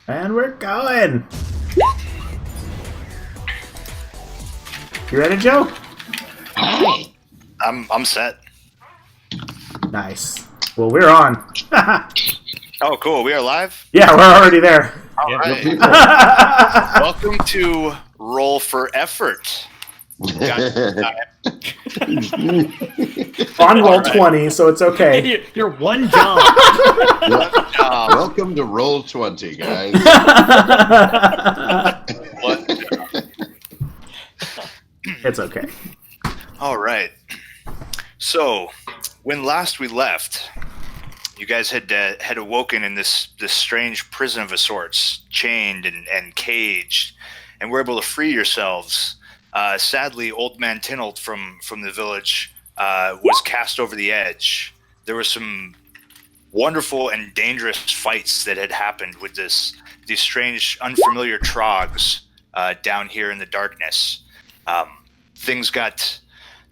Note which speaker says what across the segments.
Speaker 1: And we're going. You ready, Joe?
Speaker 2: I'm set.
Speaker 1: Nice. Well, we're on.
Speaker 2: Oh, cool. We are live?
Speaker 1: Yeah, we're already there.
Speaker 2: All right. Welcome to Roll for Effort.
Speaker 1: On roll 20, so it's okay.
Speaker 3: You're one job.
Speaker 4: Welcome to Roll 20, guys.
Speaker 1: It's okay.
Speaker 2: All right. So, when last we left, you guys had awoken in this strange prison of a sorts, chained and caged, and were able to free yourselves. Sadly, Old Man Tinold from the village was cast over the edge. There were some wonderful and dangerous fights that had happened with these strange, unfamiliar Trogs down here in the darkness. Things got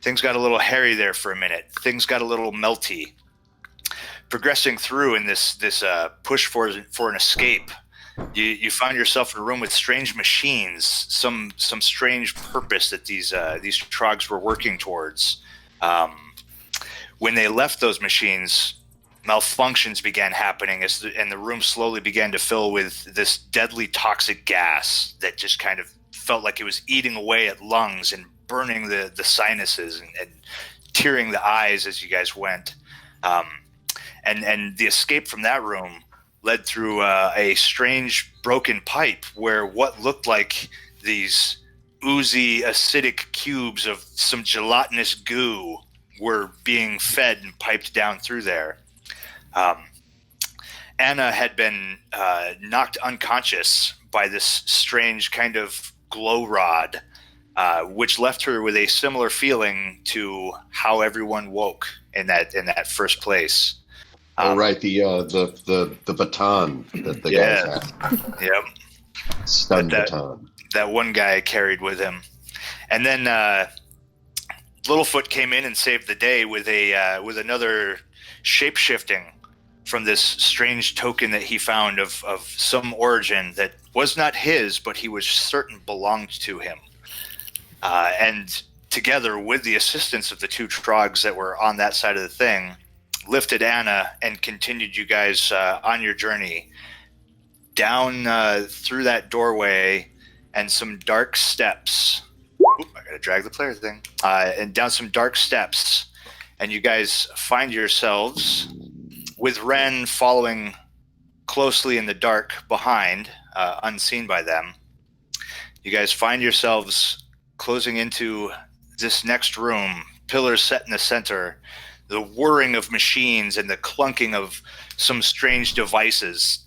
Speaker 2: a little hairy there for a minute. Things got a little melty. Progressing through in this push for an escape, you find yourself in a room with strange machines, some strange purpose that these Trogs were working towards. When they left those machines, malfunctions began happening and the room slowly began to fill with this deadly toxic gas that just kind of felt like it was eating away at lungs and burning the sinuses and tearing the eyes as you guys went. And the escape from that room led through a strange broken pipe where what looked like these oozy acidic cubes of some gelatinous goo were being fed and piped down through there. Anna had been knocked unconscious by this strange kind of glow rod, which left her with a similar feeling to how everyone woke in that first place.
Speaker 4: Right, the baton that the guys had.
Speaker 2: Yep.
Speaker 4: Stun baton.
Speaker 2: That one guy carried with him. And then Littlefoot came in and saved the day with another shape-shifting from this strange token that he found of some origin that was not his, but he was certain belonged to him. And together, with the assistance of the two Trogs that were on that side of the thing, lifted Anna and continued you guys on your journey down through that doorway and some dark steps. Oop, I gotta drag the player thing. And down some dark steps, and you guys find yourselves with Ren following closely in the dark behind, unseen by them. You guys find yourselves closing into this next room, pillars set in the center, the whirring of machines and the clunking of some strange devices.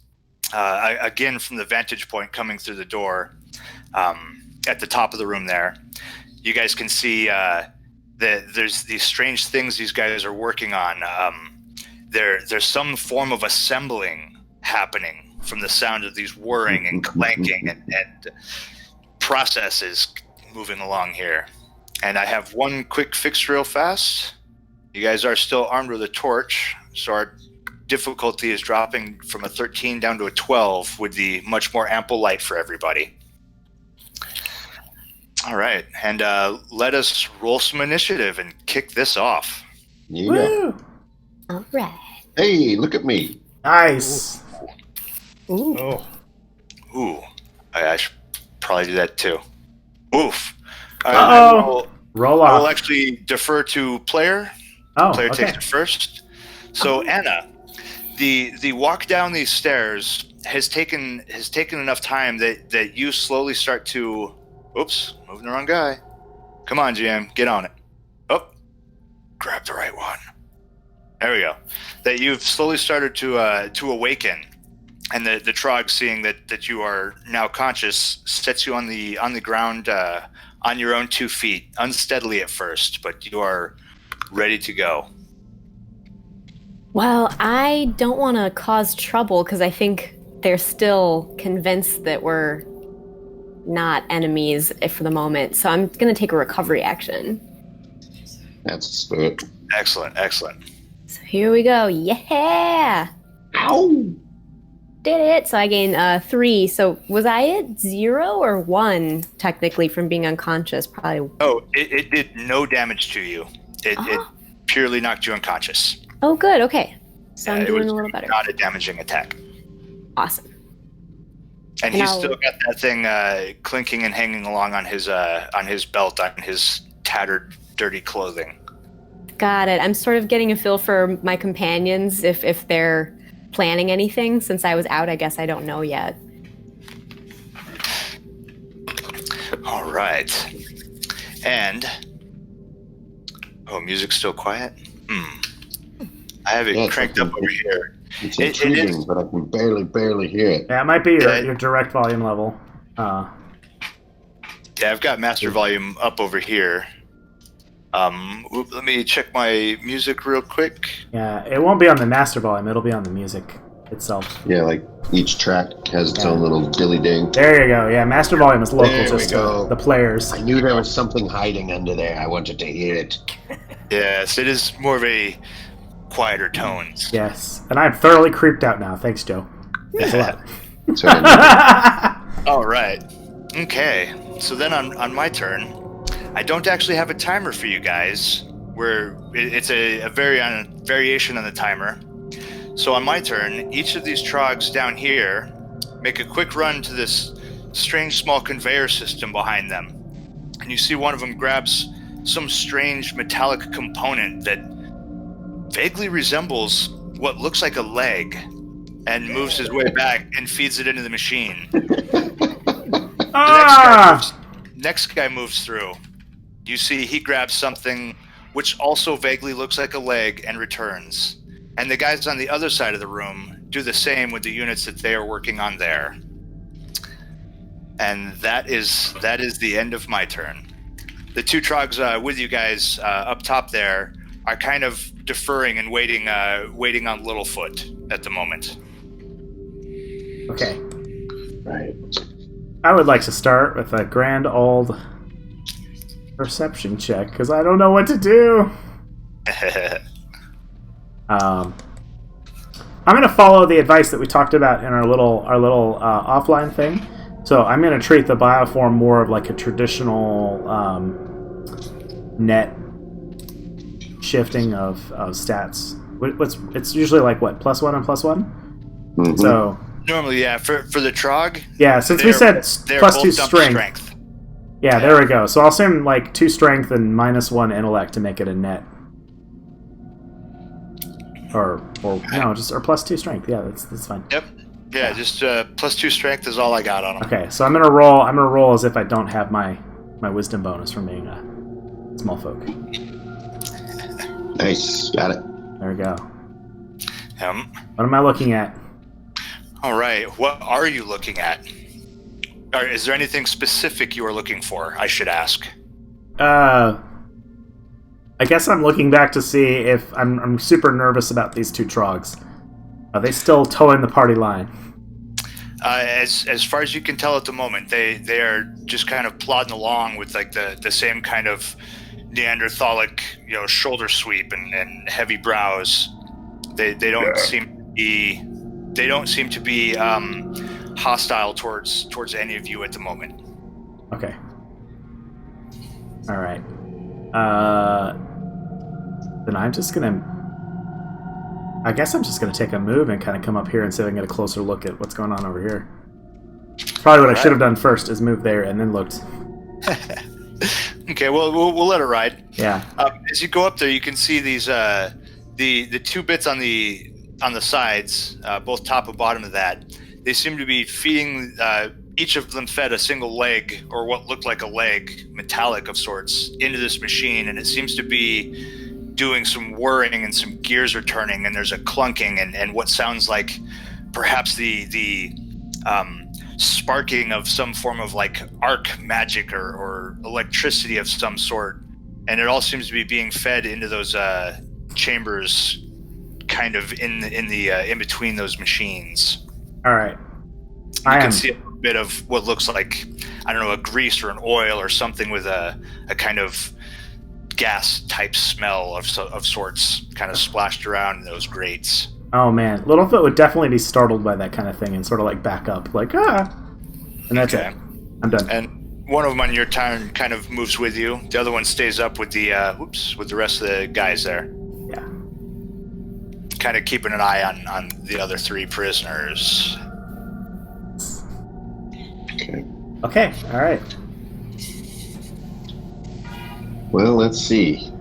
Speaker 2: Again, from the vantage point coming through the door, at the top of the room there, you guys can see that there's these strange things these guys are working on. There's some form of assembling happening from the sound of these whirring and clanking and processes moving along here. And I have one quick fix real fast. You guys are still armed with a torch, so our difficulty is dropping from a 13 down to a 12 with the much more ample light for everybody. All right, and let us roll some initiative and kick this off.
Speaker 4: Yeah.
Speaker 1: Woo!
Speaker 5: All right.
Speaker 4: Hey, look at me.
Speaker 1: Nice.
Speaker 5: Ooh.
Speaker 3: Oh.
Speaker 2: Ooh, I should probably do that too. Oof.
Speaker 1: Uh-oh. Roll
Speaker 2: I will
Speaker 1: off.
Speaker 2: actually defer to player.
Speaker 1: Oh,
Speaker 2: Player
Speaker 1: okay.
Speaker 2: takes it first. So Anna, the walk down these stairs has taken enough time that you slowly start to. Oops, moving the wrong guy. Come on, GM, get on it. Oh, grab the right one. There we go. That you've slowly started to awaken, and the Trog, seeing that you are now conscious, sets you on the ground on your own 2 feet, unsteadily at first, but you are ready to go.
Speaker 5: Well, I don't want to cause trouble because I think they're still convinced that we're not enemies for the moment. So I'm going to take a recovery action.
Speaker 4: That's good.
Speaker 2: Excellent.
Speaker 5: So here we go. Yeah!
Speaker 4: Ow!
Speaker 5: did it. So I gain 3. So was I at 0 or 1 technically from being unconscious? Probably.
Speaker 2: Oh, it did no damage to you. It purely knocked you unconscious.
Speaker 5: Oh, good. Okay. So I'm doing a little better.
Speaker 2: Not a damaging attack.
Speaker 5: Awesome.
Speaker 2: And he's still got that thing clinking and hanging along on his belt, on his tattered, dirty clothing.
Speaker 5: Got it. I'm sort of getting a feel for my companions if they're planning anything. Since I was out, I guess I don't know yet.
Speaker 2: All right. And music's still quiet. I have it cranked up over here.
Speaker 4: It's intriguing, but I can barely hear it.
Speaker 1: Yeah, it might be your direct volume level.
Speaker 2: Yeah, I've got master volume up over here. Let me check my music real quick.
Speaker 1: Yeah, it won't be on the master volume. It'll be on the music itself.
Speaker 4: Yeah, like each track has its own little dilly ding.
Speaker 1: There you go. Yeah, master volume is local
Speaker 4: There
Speaker 1: just
Speaker 4: we go.
Speaker 1: to the players.
Speaker 4: I knew there was something hiding under there. I wanted to hear it.
Speaker 2: Yes, it is more of a quieter tones.
Speaker 1: Yes, and I'm thoroughly creeped out now. Thanks, Joe. Thanks a lot.
Speaker 4: So I
Speaker 2: All right. Okay. So then on my turn, I don't actually have a timer for you guys. Where it's a variation on the timer. So on my turn, each of these Trogs down here make a quick run to this strange small conveyor system behind them. And you see one of them grabs some strange metallic component that vaguely resembles what looks like a leg and moves his way back and feeds it into the machine. Next guy moves through. You see he grabs something which also vaguely looks like a leg and returns. And the guys on the other side of the room do the same with the units that they are working on there. And that is the end of my turn. The 2 Trogs with you guys up top there are kind of deferring and waiting on Littlefoot at the moment.
Speaker 1: Okay.
Speaker 4: Right.
Speaker 1: I would like to start with a grand old perception check, because I don't know what to do. I'm going to follow the advice that we talked about in our little offline thing. So I'm going to treat the bioform more of like a traditional net shifting of stats. It's usually like what, +1 and +1?
Speaker 4: Mm-hmm.
Speaker 1: So
Speaker 2: normally, yeah, for the Trog.
Speaker 1: Yeah, since we said +2 strength. Yeah, there we go. So I'll assume like 2 strength and -1 intellect to make it a net. Or +2 strength. Yeah, that's fine.
Speaker 2: Yep. Yeah, just +2 strength is all I got on him.
Speaker 1: Okay, so I'm gonna roll as if I don't have my wisdom bonus from being a small folk.
Speaker 4: Nice, got it.
Speaker 1: There we go.
Speaker 2: What
Speaker 1: am I looking at?
Speaker 2: All right, what are you looking at? Or is there anything specific you are looking for? I should ask.
Speaker 1: I guess I'm looking back to see if I'm super nervous about these 2 Trogs. Are they still towing the party line?
Speaker 2: As far as you can tell at the moment, they are just kind of plodding along with like the same kind of Neanderthalic, shoulder sweep and heavy brows. They don't seem to be hostile towards any of you at the moment.
Speaker 1: Okay. All right. Then I guess I'm just gonna take a move and kind of come up here and see if I can get a closer look at what's going on over here. Probably what I should have done first is move there and then looked.
Speaker 2: Okay, well, we'll let it ride.
Speaker 1: Yeah.
Speaker 2: As you go up there, you can see these the 2 bits on the sides, both top and bottom of that. They seem to be feeding. Each of them fed a single leg, or what looked like a leg, metallic of sorts, into this machine, and it seems to be doing some whirring and some gears are turning, and there's a clunking and what sounds like perhaps the sparking of some form of like arc magic or electricity of some sort, and it all seems to be being fed into those chambers, kind of in between those machines.
Speaker 1: All right.
Speaker 2: You can see a bit of what looks like, I don't know, a grease or an oil or something with a kind of gas type smell of sorts kind of splashed around in those grates.
Speaker 1: Oh man, Littlefoot would definitely be startled by that kind of thing and sort of like back up, like and that's it. I'm done.
Speaker 2: And one of them on your turn kind of moves with you. The other one stays up with the with the rest of the guys there.
Speaker 1: Yeah.
Speaker 2: Kind of keeping an eye on the other 3 prisoners.
Speaker 4: Okay.
Speaker 1: Okay. All right.
Speaker 4: Well, let's see.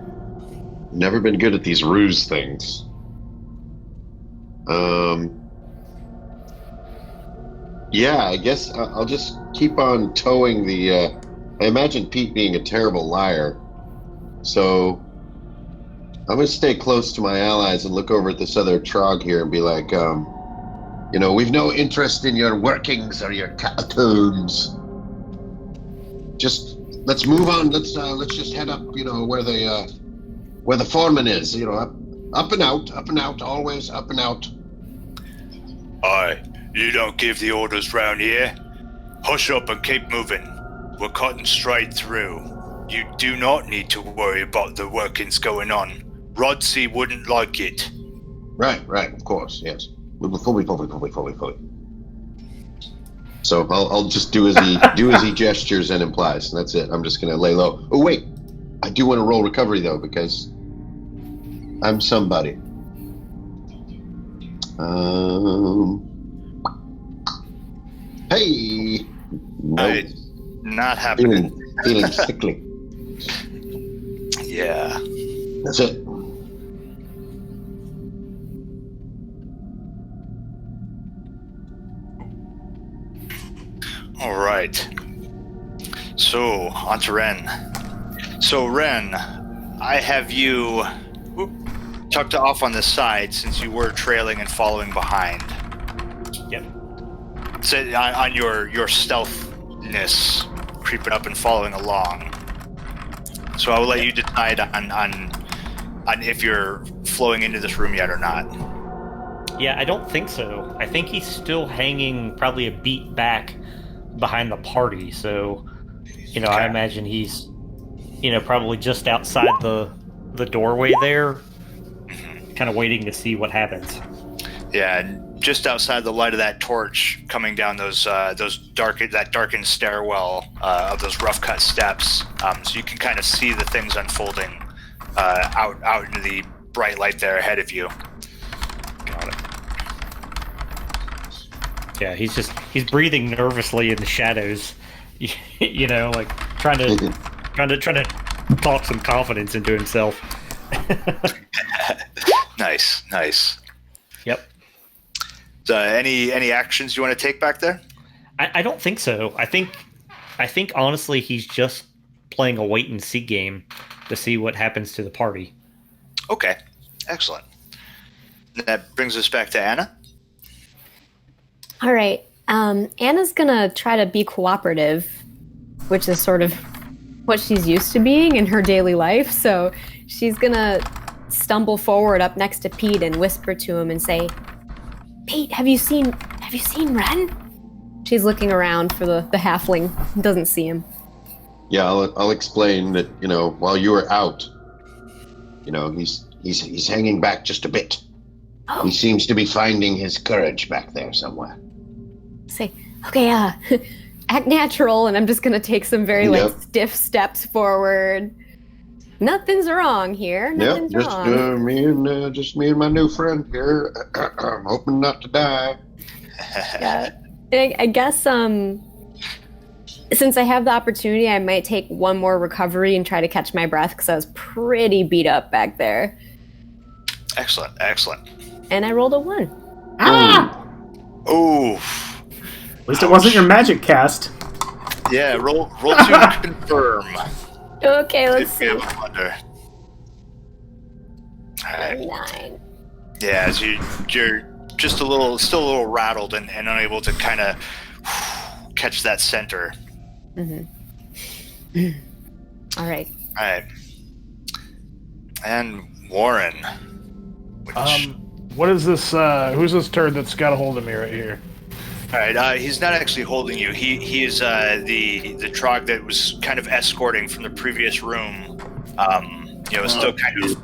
Speaker 4: Never been good at these ruse things. Yeah, I guess I'll just keep on towing the. I imagine Pete being a terrible liar, so I'm gonna stay close to my allies and look over at this other Trog here and be like, we've no interest in your workings or your catacombs. Just let's move on. Let's just head up. Where the foreman is. Up and out, always up and out.
Speaker 2: Aye, you don't give the orders round here. Hush up and keep moving. We're cutting straight through. You do not need to worry about the workings going on. Rodsey wouldn't like it.
Speaker 4: Right, of course, yes. Fully. So I'll just do as he gestures and implies, and that's it. I'm just gonna lay low. Oh wait, I do want to roll recovery though because I'm somebody. Hey, no.
Speaker 2: Not happening.
Speaker 4: Feeling sickly.
Speaker 2: Yeah.
Speaker 4: That's it.
Speaker 2: All right. So, on to Ren. So, Ren, I have you tucked off on the side since you were trailing and following behind.
Speaker 3: Yep.
Speaker 2: So, on your stealthness, creeping up and following along. So I will let you decide on if you're flowing into this room yet or not.
Speaker 3: Yeah, I don't think so. I think he's still hanging probably a beat back behind the party. So,
Speaker 2: Okay.
Speaker 3: I imagine he's, probably just outside the doorway there, kind of waiting to see what happens.
Speaker 2: Yeah, and just outside the light of that torch, coming down that darkened stairwell of those rough cut steps, so you can kind of see the things unfolding out into the bright light there ahead of you.
Speaker 3: Got it. Yeah, he's breathing nervously in the shadows, like trying to talk some confidence into himself.
Speaker 2: Nice.
Speaker 3: Yep.
Speaker 2: Any actions you want to take back there?
Speaker 3: I don't think so. I think honestly he's just playing a wait and see game to see what happens to the party.
Speaker 2: Okay, excellent. That brings us back to Anna.
Speaker 5: All right. Anna's gonna try to be cooperative, which is sort of what she's used to being in her daily life. So she's gonna stumble forward up next to Pete and whisper to him and say, "Pete, have you seen Ren?" She's looking around for the halfling. Doesn't see him.
Speaker 4: Yeah, I'll explain that. While you were out, he's hanging back just a bit.
Speaker 5: Oh.
Speaker 4: He seems to be finding his courage back there somewhere.
Speaker 5: Say, okay, act natural, and I'm just gonna take some very stiff steps forward. Nothing's wrong here. Nothing's wrong.
Speaker 4: Me and my new friend here. I'm hoping not to die.
Speaker 5: Yeah. I guess since I have the opportunity, I might take one more recovery and try to catch my breath because I was pretty beat up back there.
Speaker 2: Excellent.
Speaker 5: And I rolled a 1.
Speaker 1: Ah!
Speaker 2: Oh.
Speaker 1: At least it wasn't your magic cast.
Speaker 2: Yeah, roll to confirm.
Speaker 5: Okay, let's see.
Speaker 2: All right.
Speaker 5: 9.
Speaker 2: Yeah, as you're just still a little rattled and unable to kind of catch that center.
Speaker 5: Mm-hmm. All right. And
Speaker 2: Warren.
Speaker 6: What is this? Who's this turd that's got a hold of me right here?
Speaker 2: All right, he's not actually holding you. He is the Trog that was kind of escorting from the previous room. Still kind of.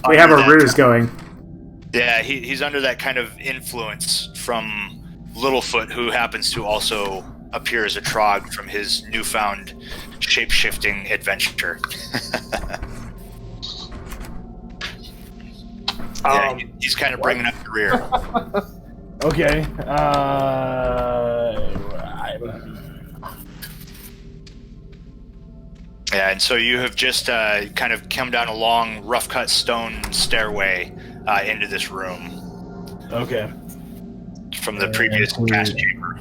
Speaker 1: We have a ruse going.
Speaker 2: Yeah, he's under that kind of influence from Littlefoot, who happens to also appear as a Trog from his newfound shape-shifting adventure. He's kind of bringing up the rear.
Speaker 6: Okay.
Speaker 2: Yeah, and so you have just kind of come down a long, rough-cut stone stairway into this room.
Speaker 6: Okay.
Speaker 2: From the previous gas chamber.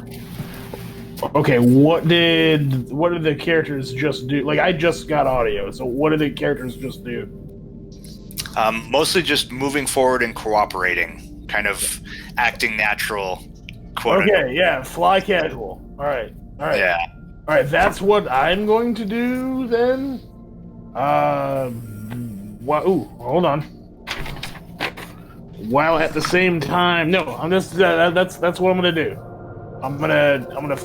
Speaker 6: Okay, what did the characters just do? Like, I just got audio, so what did the characters just do?
Speaker 2: Mostly just moving forward and cooperating, kind of acting natural.
Speaker 6: Okay, yeah, fly casual. All right.
Speaker 2: Yeah.
Speaker 6: All right, that's what I'm going to do then. Hold on. While at the same time, no, I'm just that's what I'm gonna do. I'm gonna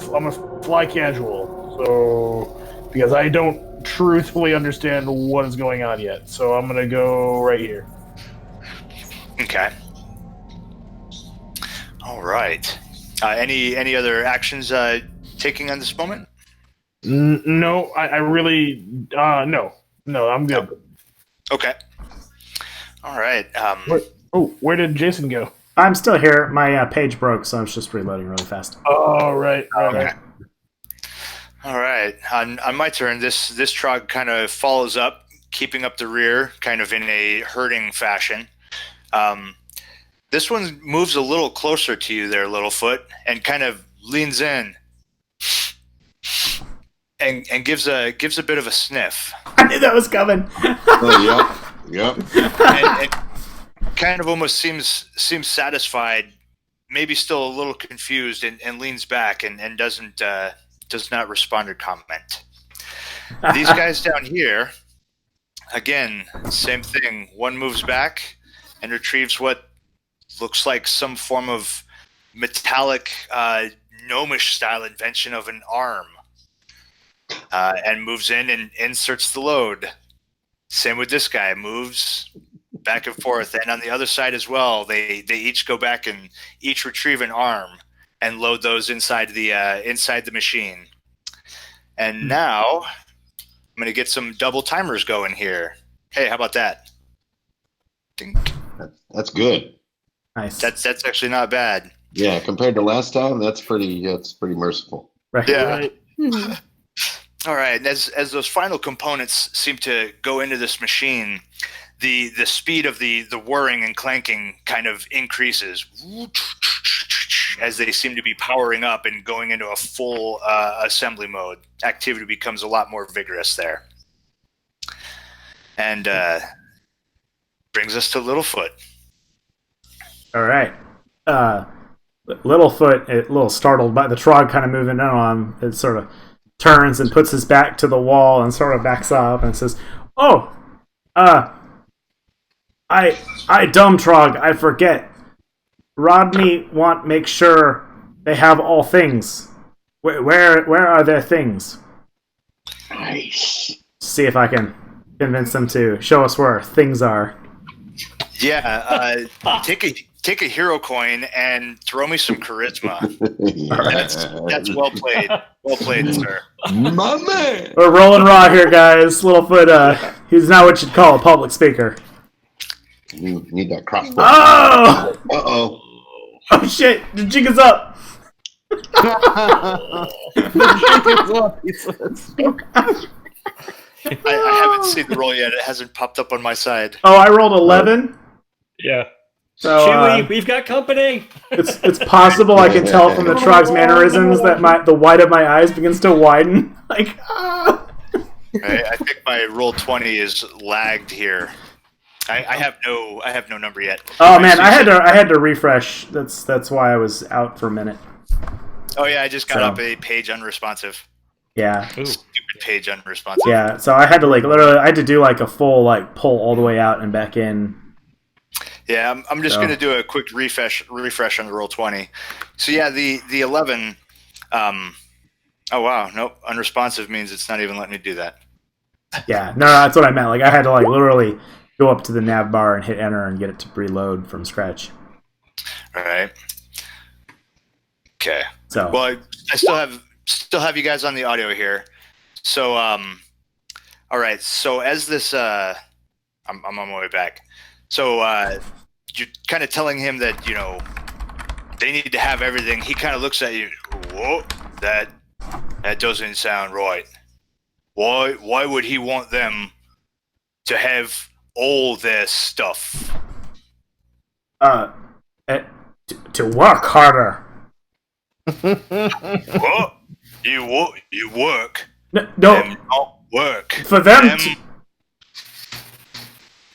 Speaker 6: fly casual. So because I don't truthfully understand what is going on yet, so I'm gonna go right here.
Speaker 2: Okay. All right. Any other actions taking on this moment?
Speaker 6: No, I really no, I'm good.
Speaker 2: Oh. Okay. All right.
Speaker 6: Where did Jason go?
Speaker 1: I'm still here. My page broke, so I was just reloading really fast.
Speaker 6: Oh, right.
Speaker 2: Okay. All right. On my turn, this Trog kind of follows up, keeping up the rear, kind of in a herding fashion. This one moves a little closer to you there, Littlefoot, and kind of leans in and gives a bit of a sniff.
Speaker 1: I knew that was coming.
Speaker 4: Oh, yep.
Speaker 2: and kind of almost seems satisfied, maybe still a little confused, and leans back and does not respond or comment. These guys down here, again, same thing. One moves back and retrieves what looks like some form of metallic, gnomish style invention of an arm, and moves in and inserts the load. Same with this guy, moves back and forth, and on the other side as well, they each go back and each retrieve an arm and load those inside the machine. And now I'm going to get some double timers going here. Hey, how about that? Dink.
Speaker 4: That's good.
Speaker 1: Nice.
Speaker 2: That's actually not bad.
Speaker 4: Yeah, compared to last time, that's pretty merciful.
Speaker 1: Right.
Speaker 2: Yeah. Right. All right. And as those final components seem to go into this machine, the speed of the whirring and clanking kind of increases as they seem to be powering up and going into a full assembly mode. Activity becomes a lot more vigorous there. And brings us to Littlefoot.
Speaker 1: All right. Littlefoot, a little startled by the Trog kind of moving in on him, it sort of turns and puts his back to the wall and sort of backs up and says, "Oh, I dumb Trog, I forget. Rodney make sure they have all things. Where are their things?"
Speaker 4: Nice.
Speaker 1: See if I can convince them to show us where things are.
Speaker 2: Yeah, take a hero coin and throw me some charisma. That's well played. Well played, sir.
Speaker 4: My man.
Speaker 1: We're rolling raw here, guys. Littlefoot, he's not what you'd call a public speaker.
Speaker 4: You need that crossbow.
Speaker 1: Oh!
Speaker 4: Uh-oh.
Speaker 1: Oh shit! The jig is up!
Speaker 2: I haven't seen the roll yet. It hasn't popped up on my side.
Speaker 1: Oh, I rolled 11.
Speaker 3: Yeah.
Speaker 1: So
Speaker 3: Chewie, we've got company.
Speaker 1: it's possible I can tell from the Trog's mannerisms that the white of my eyes begins to widen. Like, ah!
Speaker 2: I think my roll 20 is lagged here. I have no number yet.
Speaker 1: Oh man, I had to refresh. That's why I was out for a minute.
Speaker 2: Oh yeah, I just got up a page unresponsive.
Speaker 1: Yeah.
Speaker 3: Ooh.
Speaker 2: Stupid page unresponsive.
Speaker 1: Yeah. So I had to I had to do like a full pull all the way out and back in.
Speaker 2: Yeah, I'm just going to do a quick refresh on the roll 20. So yeah, the 11. Oh wow, nope. Unresponsive means it's not even letting me do that.
Speaker 1: Yeah, no, that's what I meant. Like I had to literally go up to the nav bar and hit enter and get it to reload from scratch.
Speaker 2: All right. Okay.
Speaker 1: So,
Speaker 2: well, I still have you guys on the audio here. So, all right. So as this, I'm on my way back. So you're kind of telling him that they need to have everything. He kind of looks at you. Whoa, that doesn't sound right. Why would he want them to have all their stuff?
Speaker 1: To work harder.
Speaker 2: What? You work?
Speaker 1: No,
Speaker 2: Them not work.
Speaker 1: for them.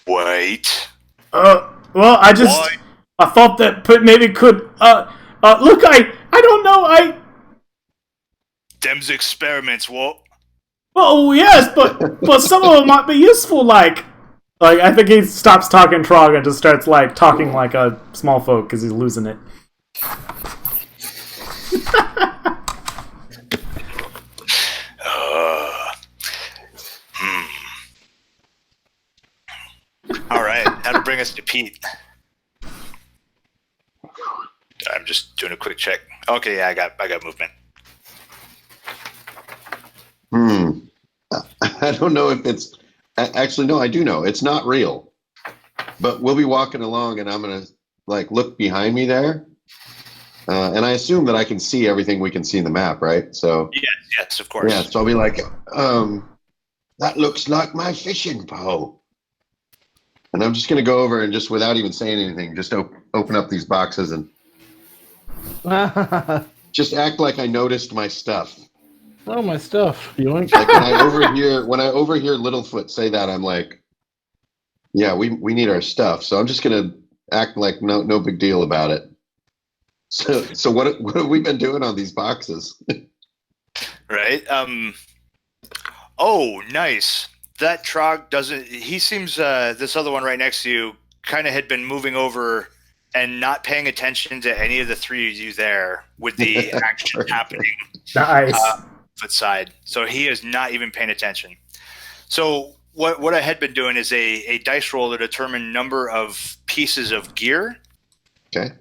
Speaker 2: Wait.
Speaker 1: Well, I thought that maybe could. Look, I don't know.
Speaker 2: Them's experiments. What?
Speaker 1: Oh yes, but some of them might be useful. Like I think he stops talking Trog and just starts talking like a small folk because he's losing it.
Speaker 2: All right, that'll bring us to Pete. I'm just doing a quick check. Okay, yeah, I got movement.
Speaker 4: I don't know if it's actually no. I do know it's not real, but we'll be walking along, and I'm gonna look behind me there, and I assume that I can see everything we can see in the map, right? So
Speaker 2: yes, of course.
Speaker 4: yeah. So I'll be like, that looks like my fishing pole, and I'm just gonna go over and just without even saying anything, just open up these boxes and just act like I noticed my stuff.
Speaker 6: Oh, my stuff. Yoink.
Speaker 4: Like when I overhear Littlefoot say that, I'm like, yeah, we need our stuff. So I'm just gonna act like no big deal about it. So what have we been doing on these boxes?
Speaker 2: Right. Oh, nice. That Trog doesn't. He seems this other one right next to you kind of had been moving over and not paying attention to any of the three of you there with the action happening.
Speaker 1: Nice.
Speaker 2: Foot side. So he is not even paying attention. So what I had been doing is a dice roll to determine number of pieces of gear.
Speaker 4: Okay.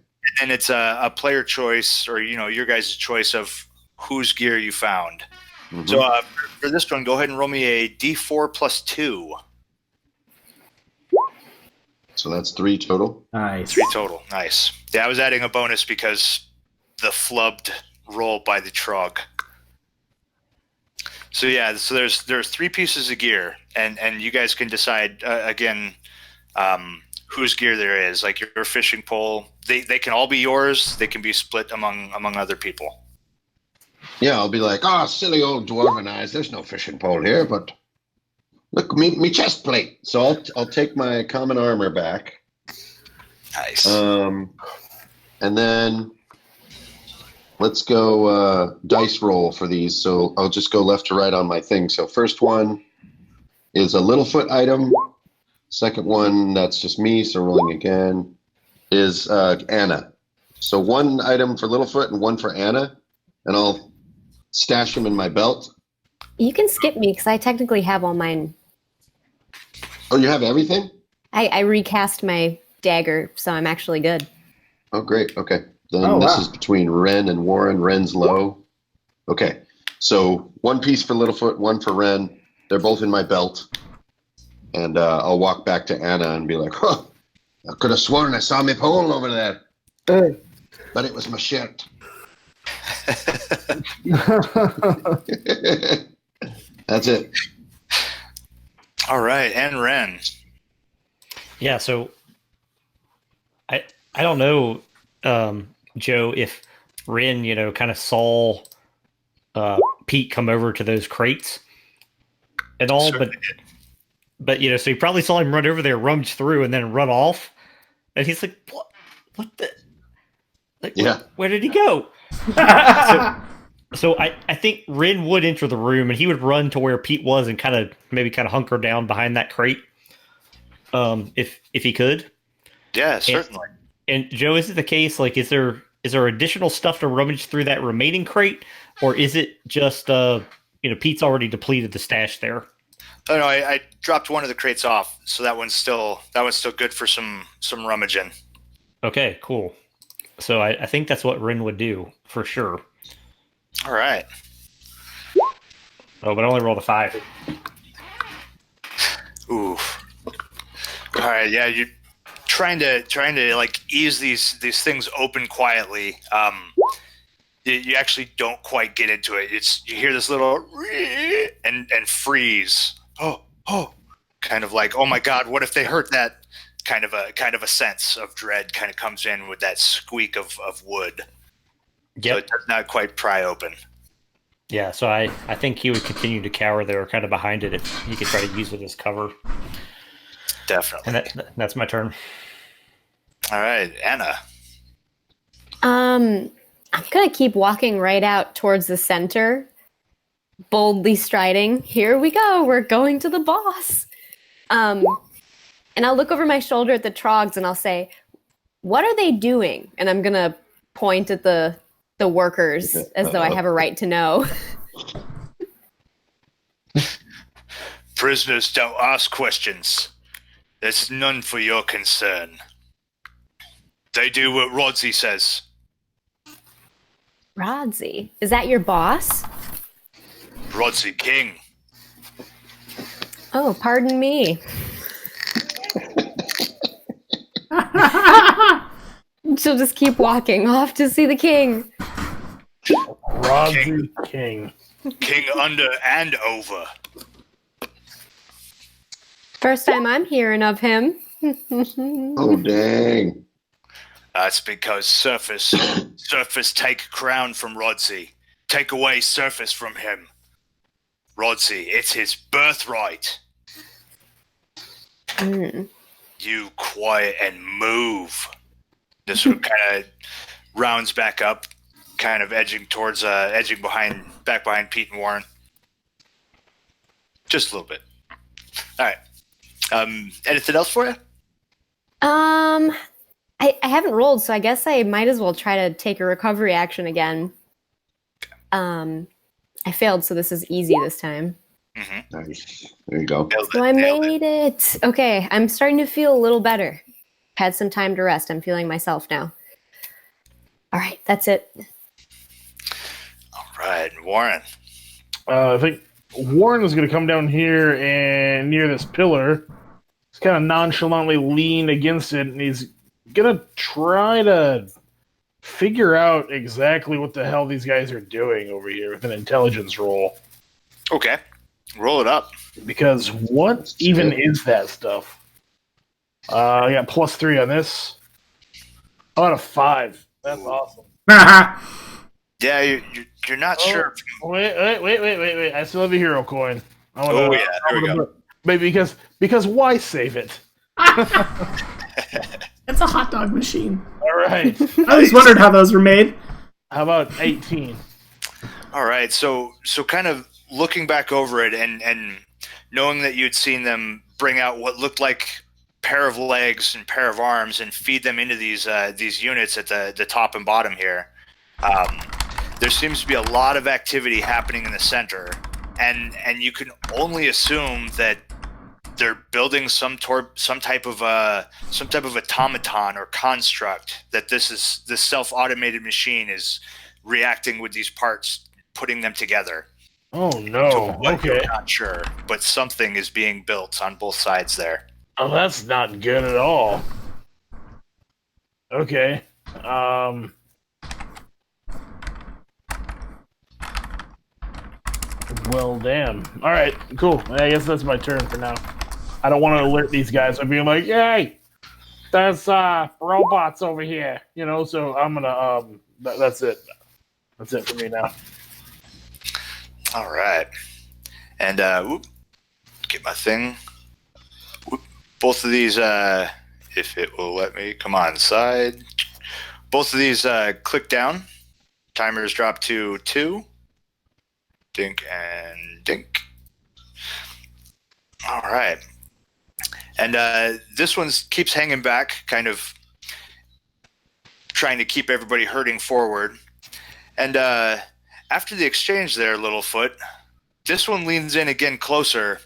Speaker 2: And it's a player choice or your guys' choice of whose gear you found. Mm-hmm. So for this one, go ahead and roll me a D4 plus 2.
Speaker 4: So that's 3 total.
Speaker 1: Nice.
Speaker 2: 3 total. Nice. Yeah, I was adding a bonus because the flubbed roll by the Trog. So yeah, so there's 3 pieces of gear, and you guys can decide again whose gear there is. Like your fishing pole, they can all be yours. They can be split among other people.
Speaker 4: Yeah, I'll be like, silly old dwarven eyes. There's no fishing pole here, but look, me chest plate. So I'll take my common armor back.
Speaker 2: Nice.
Speaker 4: And then let's go dice roll for these. So I'll just go left to right on my thing. So first one is a Littlefoot item. Second one, that's just me. So rolling again is Anna. So 1 item for Littlefoot and 1 for Anna, and I'll stash them in my belt.
Speaker 5: You can skip me because I technically have all mine.
Speaker 4: Oh, you have everything?
Speaker 5: I recast my dagger, so I'm actually good.
Speaker 4: Oh, great. Okay. Then this is between Ren and Warren. Ren's low. Okay. So 1 piece for Littlefoot, 1 for Ren. They're both in my belt. And I'll walk back to Anna and be like, I could have sworn I saw my pole over there. But it was my shirt. That's it.
Speaker 2: All right, and Ren.
Speaker 3: Yeah, so I don't know, Joe, if Ren, kind of saw Pete come over to those crates and all, but so he probably saw him run over there, rummage through, and then run off, and he's like, "What the? Where did he go?" So I think Ren would enter the room, and he would run to where Pete was, and kind of hunker down behind that crate, if he could.
Speaker 2: Yeah, certainly.
Speaker 3: And Joe, is it the case? Like, is there additional stuff to rummage through that remaining crate, or is it just Pete's already depleted the stash there?
Speaker 2: Oh no, I dropped one of the crates off, so that one's still good for some rummaging.
Speaker 3: Okay, cool. So I think that's what Rin would do for sure.
Speaker 2: All right.
Speaker 3: Oh, but I only rolled a 5.
Speaker 2: Ooh. All right. Yeah, you're trying to like ease these things open quietly. You actually don't quite get into it. You hear this little and freeze. Oh, kind of like, oh my God, what if they hurt that? Kind of a sense of dread kind of comes in with that squeak of wood.
Speaker 3: Yep.
Speaker 2: So it does not quite pry open.
Speaker 3: Yeah, so I think he would continue to cower there, kind of behind it, if he could try to use it as cover.
Speaker 2: Definitely.
Speaker 3: And that's my turn.
Speaker 2: All right, Anna.
Speaker 5: I'm gonna keep walking right out towards the center, boldly striding. Here we go. We're going to the boss. And I'll look over my shoulder at the Trogs and I'll say, "What are they doing?" And I'm gonna point at the workers as though I have a right to know.
Speaker 2: Prisoners don't ask questions. There's none for your concern. They do what Rodsy says.
Speaker 5: Rodsy, is that your boss?
Speaker 2: Rodsy King.
Speaker 5: Oh, pardon me. She'll just keep walking off to see the king.
Speaker 6: Rodsy King.
Speaker 2: King under and over.
Speaker 5: First time I'm hearing of him.
Speaker 4: Oh, dang.
Speaker 2: That's because Surface take crown from Rodsy. Take away Surface from him. Rodsy, it's his birthright. You quiet and move. This one kind of rounds back up, kind of edging back behind Pete and Warren. Just a little bit. All right. Anything else for you?
Speaker 5: I haven't rolled, so I guess I might as well try to take a recovery action again. I failed, so this is easy this time.
Speaker 2: Mm-hmm.
Speaker 4: Nice. There you go.
Speaker 5: So I made it. Okay, I'm starting to feel a little better. Had some time to rest. I'm feeling myself now. All right, that's it.
Speaker 2: All right, Warren.
Speaker 6: I think Warren is going to come down here and near this pillar. He's kind of nonchalantly lean against it, and he's going to try to figure out exactly what the hell these guys are doing over here with an intelligence roll.
Speaker 2: Okay. Roll it up.
Speaker 6: Because what even is that stuff? I got +3 on this. How about a 5? That's awesome.
Speaker 2: Yeah, you're not sure.
Speaker 6: Wait. I still have a hero coin.
Speaker 2: There we go.
Speaker 6: Maybe because why save it?
Speaker 1: It's a hot dog machine.
Speaker 6: All right.
Speaker 1: I always wondered how those were made.
Speaker 6: How about 18?
Speaker 2: All right, so kind of looking back over it and knowing that you'd seen them bring out what looked like pair of legs and pair of arms and feed them into these units at the top and bottom here. There seems to be a lot of activity happening in the center, and you can only assume that they're building some type of automaton or construct, that this self-automated machine is reacting with these parts, putting them together.
Speaker 6: Oh no. Okay.
Speaker 2: I'm not sure, but something is being built on both sides there.
Speaker 6: Oh, that's not good at all. Okay. Well, damn. All right, cool. I guess that's my turn for now. I don't want to alert these guys by being like, "Hey, there's robots over here," you know. So I'm gonna that's it. That's it for me now.
Speaker 2: All right, and get my thing. Both of these, if it will let me, come on side. Both of these click down. Timers drop to 2. Dink and dink. All right. And this one keeps hanging back, kind of trying to keep everybody herding forward. And after the exchange there, Littlefoot, this one leans in again closer,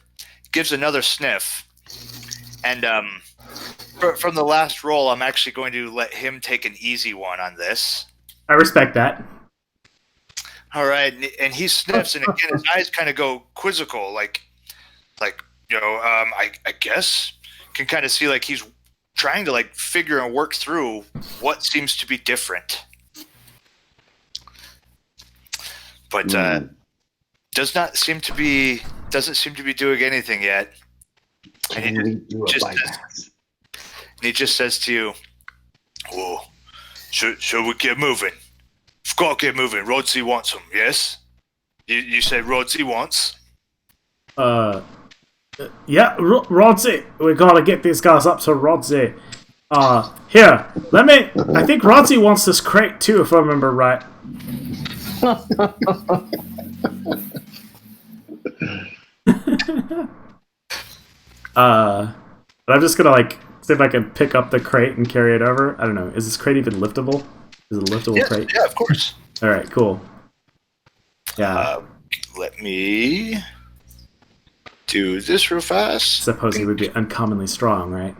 Speaker 2: gives another sniff, and from the last roll, I'm actually going to let him take an easy one on this.
Speaker 1: I respect that.
Speaker 2: All right, and he sniffs, and again, his eyes kind of go quizzical, like I guess can kind of see like he's trying to like figure and work through what seems to be different, but doesn't seem to be doing anything yet. And he just says to you, "Oh, should we get moving? We've got to get moving. Rodsy wants them, yes? You said Rodsy wants?"
Speaker 1: Yeah, Rodsy. We gotta get these guys up to Rodsy. Here, I think Rodsy wants this crate too, if I remember right. But I'm just gonna like see if I can pick up the crate and carry it over. I don't know. Is this crate even liftable? Is it a liftable crate?
Speaker 2: Yeah, of course.
Speaker 1: All right, cool. Yeah.
Speaker 2: Let me do this real fast.
Speaker 1: Suppose he would be uncommonly strong, right?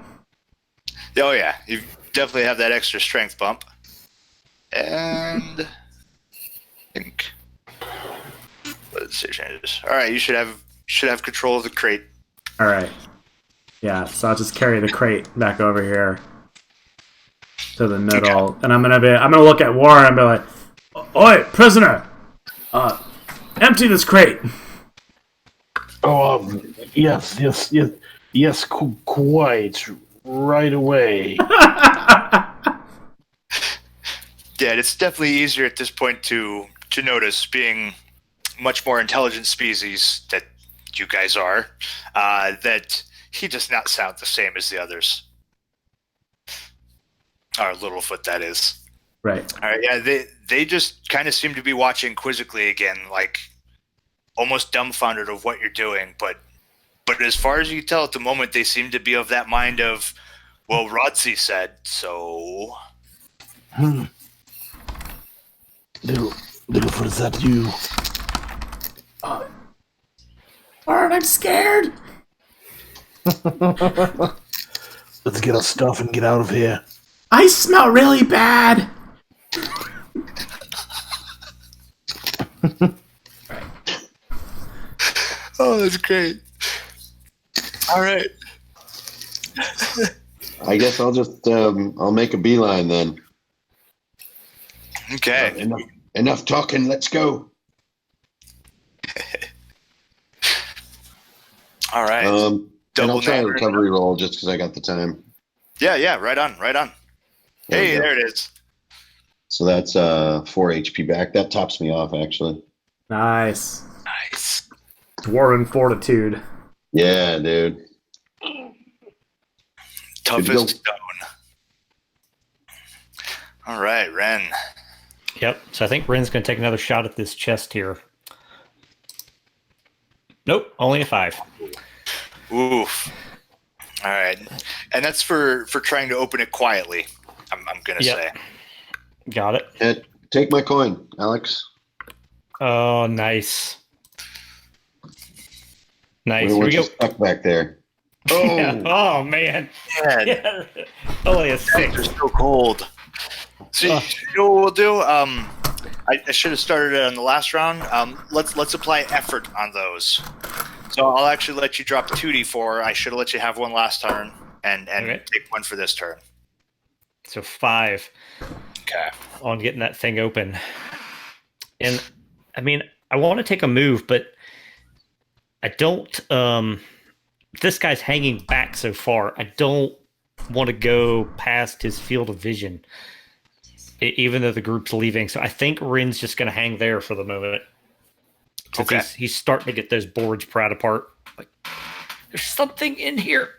Speaker 2: Oh yeah, you definitely have that extra strength bump. And I think let's see changes. All right, you should have control of the crate.
Speaker 1: All right. Yeah, so I'll just carry the crate back over here to the middle,
Speaker 2: Okay.
Speaker 1: and I'm gonna look at Warren and be like, "Oi, prisoner, empty this crate."
Speaker 6: Oh, yes, quite right away.
Speaker 2: Yeah, it's definitely easier at this point to notice, being much more intelligent species that you guys are, that he does not sound the same as the others. Or Littlefoot, that is.
Speaker 1: Right.
Speaker 2: All right, yeah, they just kind of seem to be watching quizzically again, like almost dumbfounded of what you're doing. But as far as you can tell at the moment, they seem to be of that mind of, well, Rodsy said so.
Speaker 6: Littlefoot, is that you?
Speaker 1: Warren, I'm scared.
Speaker 6: Let's get our stuff and get out of here.
Speaker 1: I smell really bad.
Speaker 2: Oh, that's great. All right.
Speaker 4: I guess I'll just I'll make a beeline then.
Speaker 2: Okay.
Speaker 4: Enough talking. Let's go.
Speaker 2: All right.
Speaker 4: And I'll try a
Speaker 2: name
Speaker 4: recovery roll just because I got the time.
Speaker 2: Yeah. Right on. Hey, there it is.
Speaker 4: So that's 4 HP back. That tops me off, actually.
Speaker 1: Nice.
Speaker 2: Nice.
Speaker 1: Dwarven fortitude.
Speaker 4: Yeah, dude.
Speaker 2: Tough
Speaker 4: Good
Speaker 2: as stone. All right, Ren.
Speaker 3: Yep. So I think Ren's going to take another shot at this chest here. Nope, only a 5.
Speaker 2: Oof. All right, and that's for trying to open it quietly. I'm gonna say.
Speaker 3: Got it.
Speaker 4: And take my coin, Alex.
Speaker 3: Oh, nice. Nice. Here we
Speaker 4: What's
Speaker 3: go.
Speaker 4: stuck back there? Oh,
Speaker 3: Yeah. Oh man.
Speaker 2: Man,
Speaker 3: Yeah. Only a
Speaker 2: things
Speaker 3: 6.
Speaker 2: are so cold. See, you know what we'll do? I should have started it on the last round. Let's apply effort on those. So I'll actually let you drop 2d4. I should have let you have one last turn, and
Speaker 3: Okay.
Speaker 2: take one for this turn.
Speaker 3: So 5
Speaker 2: Okay.
Speaker 3: on getting that thing open. And I mean, I want to take a move, but I don't. This guy's hanging back so far. I don't want to go past his field of vision, even though the group's leaving. So I think Rin's just going to hang there for the moment.
Speaker 2: Okay.
Speaker 3: He's starting to get those boards pried apart. Like, there's something in here.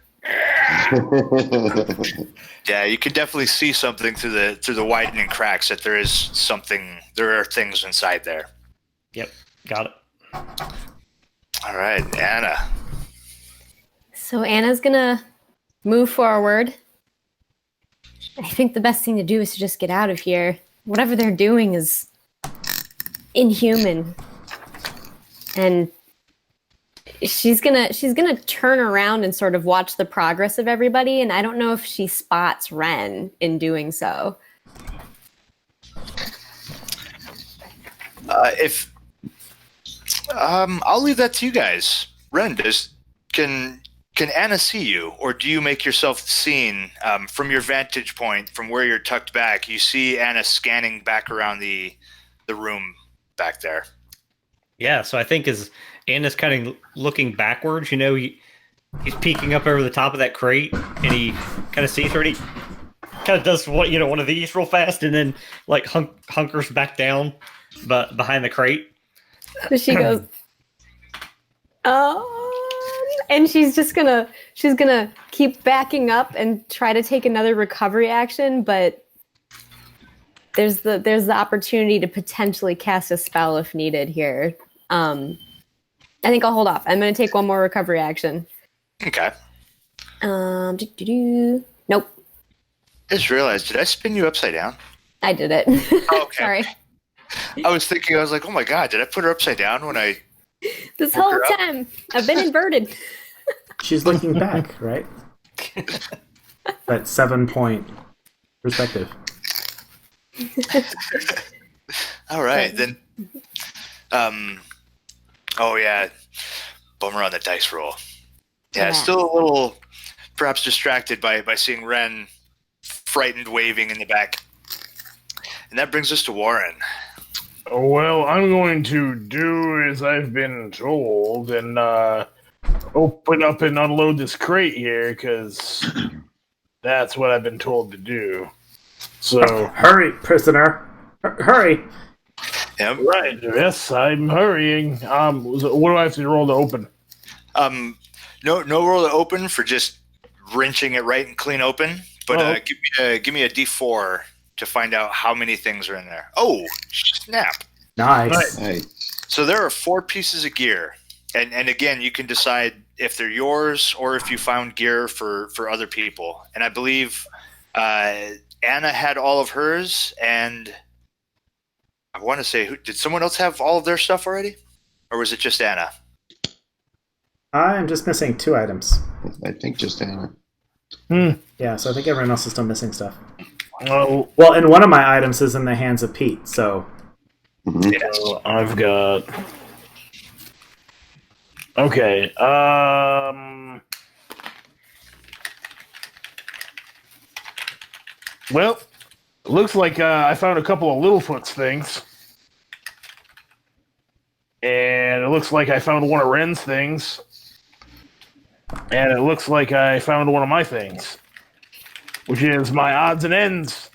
Speaker 2: Yeah, you can definitely see something through the widening cracks that there is something. There are things inside there.
Speaker 3: Yep, got it.
Speaker 2: All right, Anna.
Speaker 5: So Anna's gonna move forward. I think the best thing to do is to just get out of here. Whatever they're doing is inhuman. And she's gonna turn around and sort of watch the progress of everybody, and I don't know if she spots Ren in doing so.
Speaker 2: I'll leave that to you guys. Ren, can Anna see you, or do you make yourself seen from your vantage point, from where you're tucked back? You see Anna scanning back around the room back there.
Speaker 3: Yeah, so I think as Anna's kind of looking backwards, he's peeking up over the top of that crate, and he kind of sees her, and he kind of does one of these real fast, and then like hunkers back down, but behind the crate.
Speaker 5: So she goes, and she's gonna keep backing up and try to take another recovery action, but there's the opportunity to potentially cast a spell if needed here. I think I'll hold off. I'm gonna take one more recovery action.
Speaker 2: Okay.
Speaker 5: Nope.
Speaker 2: I just realized, did I spin you upside down?
Speaker 5: I did it.
Speaker 2: Oh, okay.
Speaker 5: Sorry.
Speaker 2: I was like, oh my god, did I put her upside down when I...
Speaker 5: This whole time, I've been inverted.
Speaker 1: She's looking back, right? That 7-point perspective.
Speaker 2: All right, then. Oh yeah, bummer on the dice roll. Yeah, still a little, perhaps distracted by seeing Ren frightened waving in the back. And that brings us to Warren.
Speaker 6: Well, I'm going to do as I've been told and open up and unload this crate here, because that's what I've been told to do. So
Speaker 1: hurry, prisoner! Hurry!
Speaker 2: Yep.
Speaker 6: Right. Yes, I'm hurrying. What do I have to roll to open?
Speaker 2: No roll to open for just wrenching it right and clean open. But give me a D4 to find out how many things are in there. Oh, snap!
Speaker 1: Nice.
Speaker 2: So there are 4 pieces of gear, and again, you can decide if they're yours or if you found gear for other people. And I believe Anna had all of hers, and I want to say, did someone else have all of their stuff already, or was it just Anna?
Speaker 1: I'm just missing 2 items.
Speaker 4: I think just Anna.
Speaker 1: Yeah, so I think everyone else is still missing stuff.
Speaker 6: Oh,
Speaker 1: Well, and one of my items is in the hands of Pete, so...
Speaker 2: Yes.
Speaker 6: so I've got. Okay. Well, it looks like I found a couple of Littlefoot's things. And it looks like I found one of Ren's things. And it looks like I found one of my things, which is my odds and ends.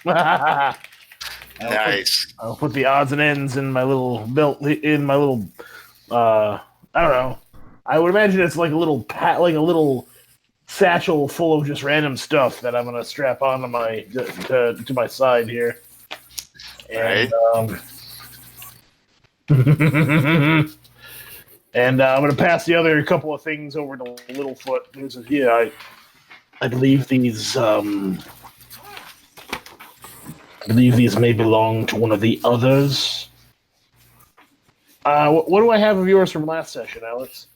Speaker 2: Nice.
Speaker 6: I'll put the odds and ends in my little belt, in my little, I don't know. I would imagine it's like a little like a little satchel full of just random stuff that I'm gonna strap onto my to my side here. And, and I'm gonna pass the other couple of things over to Littlefoot. Who says, "Yeah, I believe these may belong to one of the others." What do I have of yours from last session, Alex?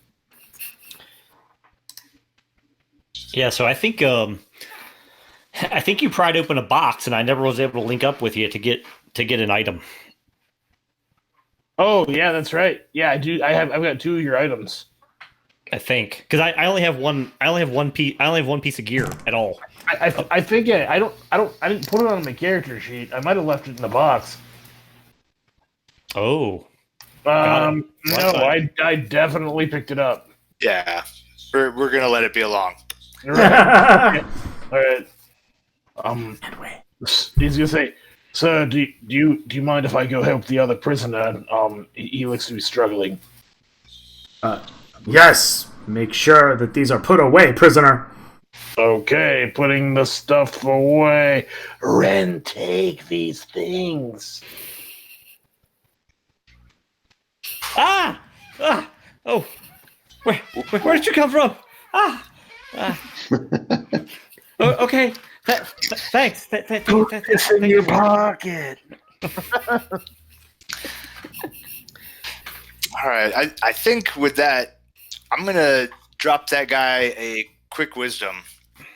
Speaker 3: Yeah, so I think you pried open a box, and I never was able to link up with you to get an item.
Speaker 6: Oh yeah, that's right. Yeah, I do. I've got 2 of your items.
Speaker 3: I think because I only have one. I only have one piece. I only have one piece of gear at all.
Speaker 6: I think I didn't put it on my character sheet. I might have left it in the box.
Speaker 3: Oh.
Speaker 6: No, I definitely picked it up.
Speaker 2: Yeah, we're gonna let it be along.
Speaker 6: Right. All right. He's gonna say, "Sir, do you mind if I go help the other prisoner? He looks to be struggling."
Speaker 1: Yes, make sure that these are put away, prisoner.
Speaker 6: Okay, putting the stuff away. Ren, take these things.
Speaker 3: Ah! Oh, where did you come from? Oh, okay. Thanks.
Speaker 6: Put this in your pocket.
Speaker 2: All right, I think with that, I'm gonna drop that guy a quick wisdom.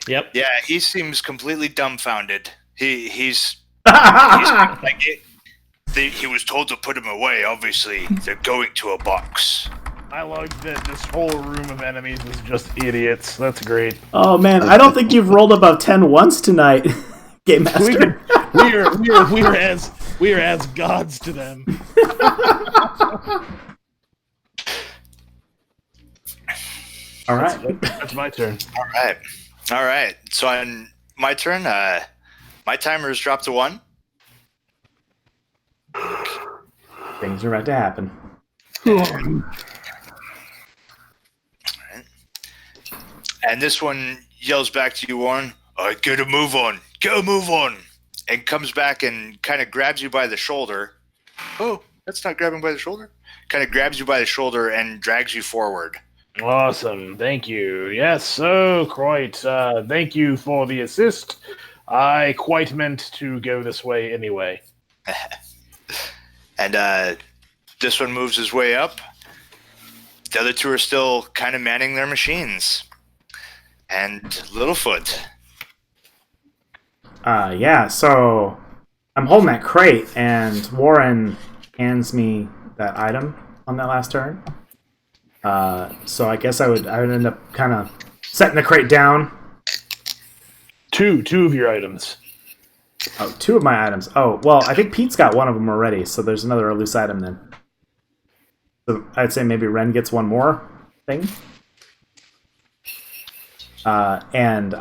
Speaker 3: Yep.
Speaker 2: Yeah, he seems completely dumbfounded. He's like he was told to put him away. Obviously, they're going to a box.
Speaker 6: I like that this whole room of enemies is just idiots. That's great.
Speaker 1: Oh man, I don't think you've rolled above 10 once tonight, Game Master.
Speaker 6: We are as gods to them.
Speaker 1: All right.
Speaker 6: That's my turn.
Speaker 2: All right. So on my turn, my timer is dropped to 1.
Speaker 1: Things are about to happen.
Speaker 2: And this one yells back to you, Warren, get a move on. Get a move on. And comes back and kind of grabs you by the shoulder. Oh, that's not grabbing by the shoulder. Kind of grabs you by the shoulder and drags you forward.
Speaker 6: Awesome. Thank you. Yes, so quite. Thank you for the assist. I quite meant to go this way anyway.
Speaker 2: And this one moves his way up. The other two are still kind of manning their machines. And Littlefoot.
Speaker 1: Yeah, so I'm holding that crate, and Warren hands me that item on that last turn. So I guess I would end up kind of setting the crate down.
Speaker 6: Two of your items.
Speaker 1: Oh, 2 of my items. Oh, well, I think Pete's got one of them already, so there's another loose item then. So I'd say maybe Ren gets one more thing. And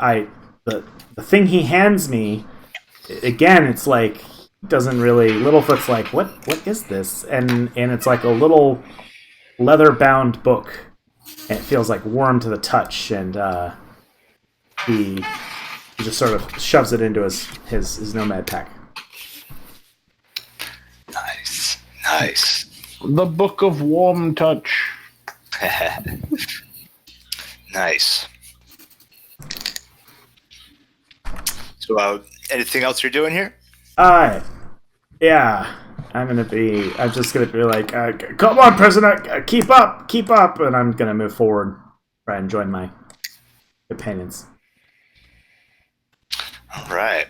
Speaker 1: the thing he hands me, again, it's like, doesn't really, Littlefoot's like, what is this? And it's like a little leather-bound book. And it feels like warm to the touch, and he just sort of shoves it into his nomad pack.
Speaker 2: Nice.
Speaker 6: The Book of Warm Touch.
Speaker 2: Nice. So, anything else you're doing here?
Speaker 1: Yeah. I'm just gonna be like, come on, prisoner, keep up, and I'm gonna move forward, try and join my companions.
Speaker 2: All right.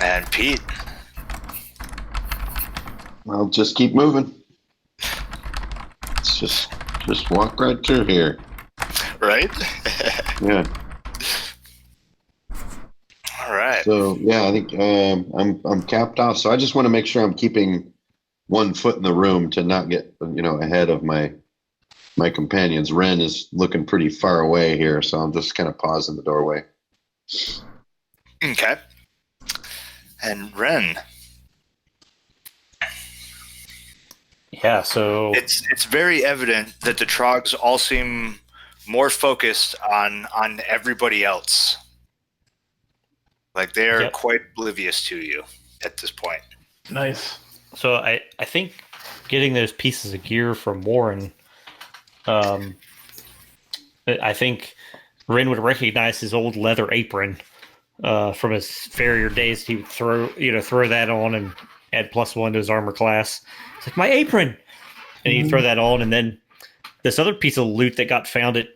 Speaker 2: And Pete.
Speaker 4: I'll just keep moving. It's just walk right through here.
Speaker 2: Right?
Speaker 4: Yeah.
Speaker 2: All right.
Speaker 4: So yeah, I think I'm capped off. So I just want to make sure I'm keeping one foot in the room to not get ahead of my companions. Ren is looking pretty far away here, so I'm just kind of pause in the doorway.
Speaker 2: Okay. And Ren.
Speaker 3: Yeah, so
Speaker 2: It's very evident that the Trogs all seem more focused on everybody else. Like they are quite oblivious to you at this point.
Speaker 6: Nice.
Speaker 3: So I think getting those pieces of gear from Warren, I think Ren would recognize his old leather apron from his farrier days. He would throw that on and add +1 to his armor class. It's like, my apron! And he'd throw that on, and then this other piece of loot that got found,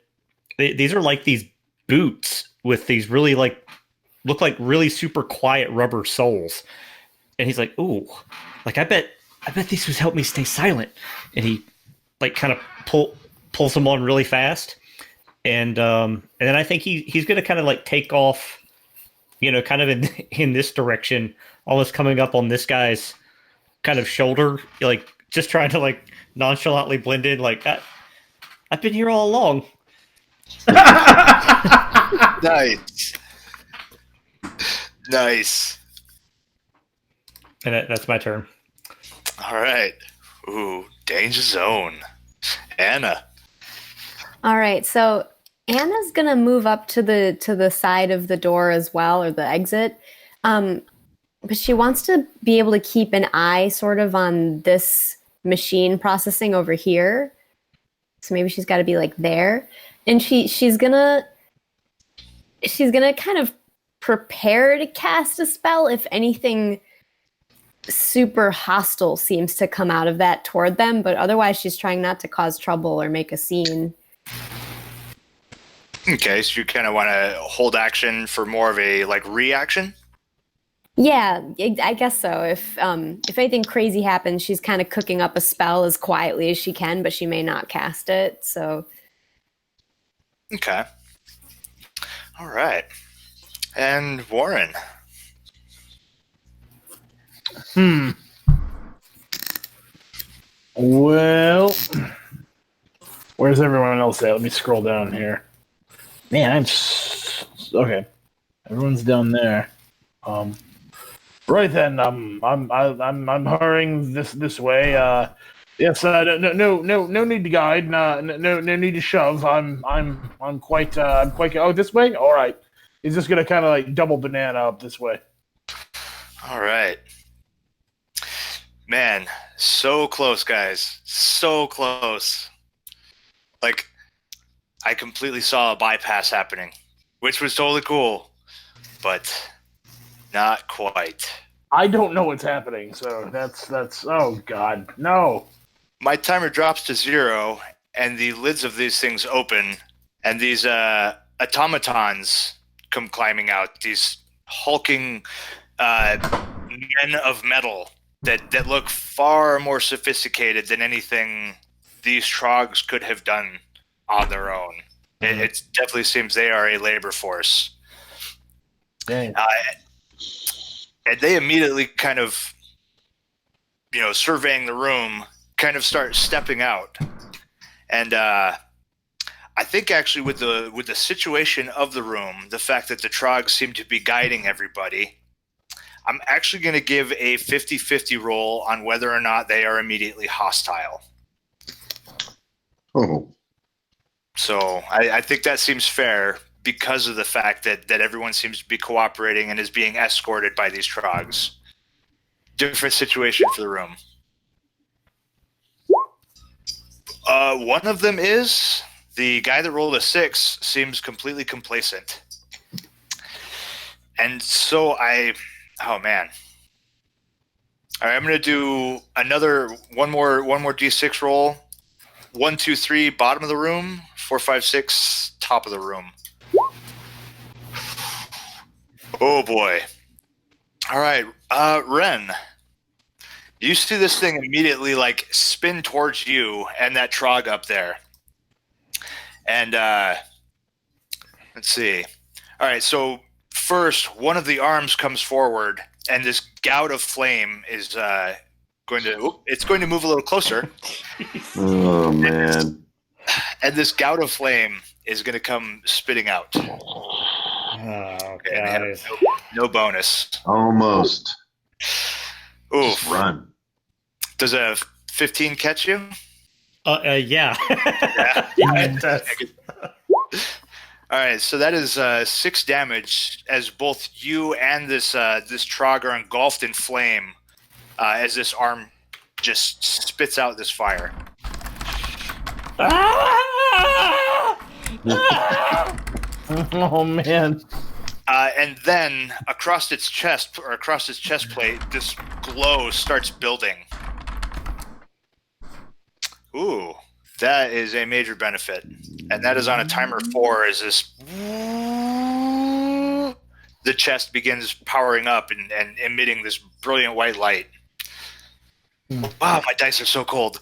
Speaker 3: these are like these boots with these really look like really super quiet rubber soles. And he's like, ooh, like I bet these would help me stay silent. And he kind of pulls them on really fast. And then I think he's gonna kind of take off, kind of in this direction, almost coming up on this guy's kind of shoulder, just trying to nonchalantly blend in, I've been here all along.
Speaker 2: Nice.
Speaker 3: And that's my turn.
Speaker 2: All right. Ooh, danger zone. Anna.
Speaker 5: All right, so Anna's gonna move up to the side of the door as well, or the exit. But she wants to be able to keep an eye sort of on this machine processing over here. So maybe she's got to be there, and she's gonna kind of prepare to cast a spell if anything super hostile seems to come out of that toward them, but otherwise she's trying not to cause trouble or make a scene.
Speaker 2: Okay, so you kind of want to hold action for more of a like reaction.
Speaker 5: Yeah, I guess so. If anything crazy happens, she's kind of cooking up a spell as quietly as she can, but she may not cast it. So
Speaker 2: Okay. All right. And Warren.
Speaker 6: Well, where's everyone else at? Let me scroll down here. Man, okay. Everyone's down there. Right then. I'm hurrying this way. Yes. No need to guide. No need to shove. I'm quite. Oh, this way. All right. He's just gonna kind of like double banana up this way.
Speaker 2: All right. Man, so close, guys. So close. Like, I completely saw a bypass happening, which was totally cool, but not quite.
Speaker 6: I don't know what's happening, so that's. Oh God, no.
Speaker 2: My timer drops to 0, and the lids of these things open, and these automatons come climbing out. These hulking men of metal that look far more sophisticated than anything these Trogs could have done on their own. Mm-hmm. It definitely seems they are a labor force.
Speaker 6: Dang.
Speaker 2: And they immediately kind of, surveying the room, kind of start stepping out. And I think actually with the situation of the room, the fact that the Trogs seem to be guiding everybody, I'm actually going to give a 50-50 roll on whether or not they are immediately hostile.
Speaker 4: Oh.
Speaker 2: So I think that seems fair because of the fact that everyone seems to be cooperating and is being escorted by these Trogs. Different situation for the room. One of them is the guy that rolled a 6 seems completely complacent. And so oh man. All right, I'm going to do one more D6 roll. 1, 2, 3, bottom of the room. 4, 5, 6, top of the room. Oh boy. All right, Ren. You see this thing immediately like spin towards you and that Trog up there. And let's see. All right, so first, one of the arms comes forward, and this gout of flame is going to move a little closer.
Speaker 4: Oh man!
Speaker 2: And this gout of flame is going to come spitting out.
Speaker 3: Oh,
Speaker 2: and no bonus.
Speaker 4: Almost.
Speaker 2: Oof.
Speaker 4: Just run.
Speaker 2: Does a 15 catch you?
Speaker 3: Yeah.
Speaker 2: Yeah.
Speaker 3: It does.
Speaker 2: All right, so that is 6 damage as both you and this Trog are engulfed in flame as this arm just spits out this fire.
Speaker 6: Oh man!
Speaker 2: And then across its chest plate, this glow starts building. Ooh, that is a major benefit, and that is on a timer 4. As the chest begins powering up and emitting this brilliant white light. Wow, my dice are so cold.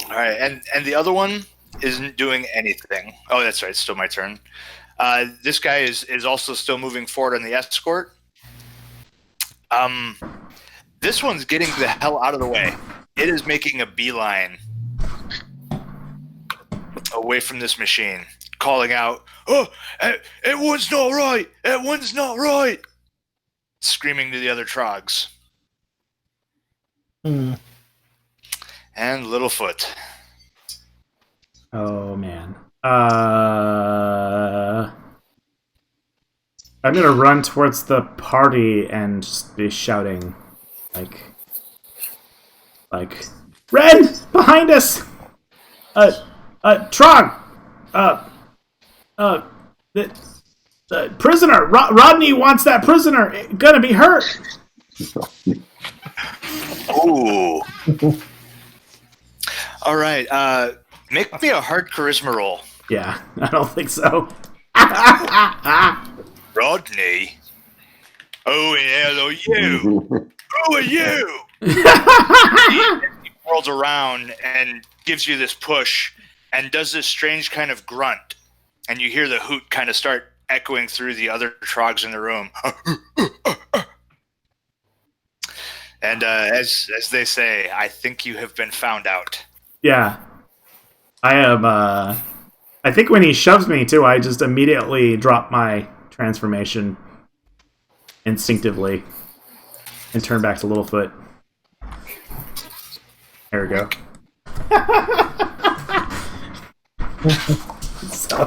Speaker 2: All right, and the other one isn't doing anything. Oh, that's right. It's still my turn. This guy is also still moving forward on the escort. This one's getting the hell out of the way. It is making a beeline away from this machine, calling out, "Oh, it one's not right! It one's not right!" Screaming to the other Trogs. And Littlefoot.
Speaker 1: Oh man. I'm gonna run towards the party and just be shouting, like, Ren, behind us! Trog! Prisoner! Rodney wants that prisoner! Gonna be hurt!
Speaker 2: Ooh. All right. Make me a hard charisma roll.
Speaker 1: Yeah, I don't think so.
Speaker 2: Rodney. Oh, hell are you? Who are you? He whirls around and gives you this push and does this strange kind of grunt. And you hear the hoot kind of start echoing through the other Trogs in the room. And as they say, I think you have been found out.
Speaker 1: Yeah. I am, I think when he shoves me, too, I just immediately drop my transformation instinctively and turn back to Littlefoot. There we go.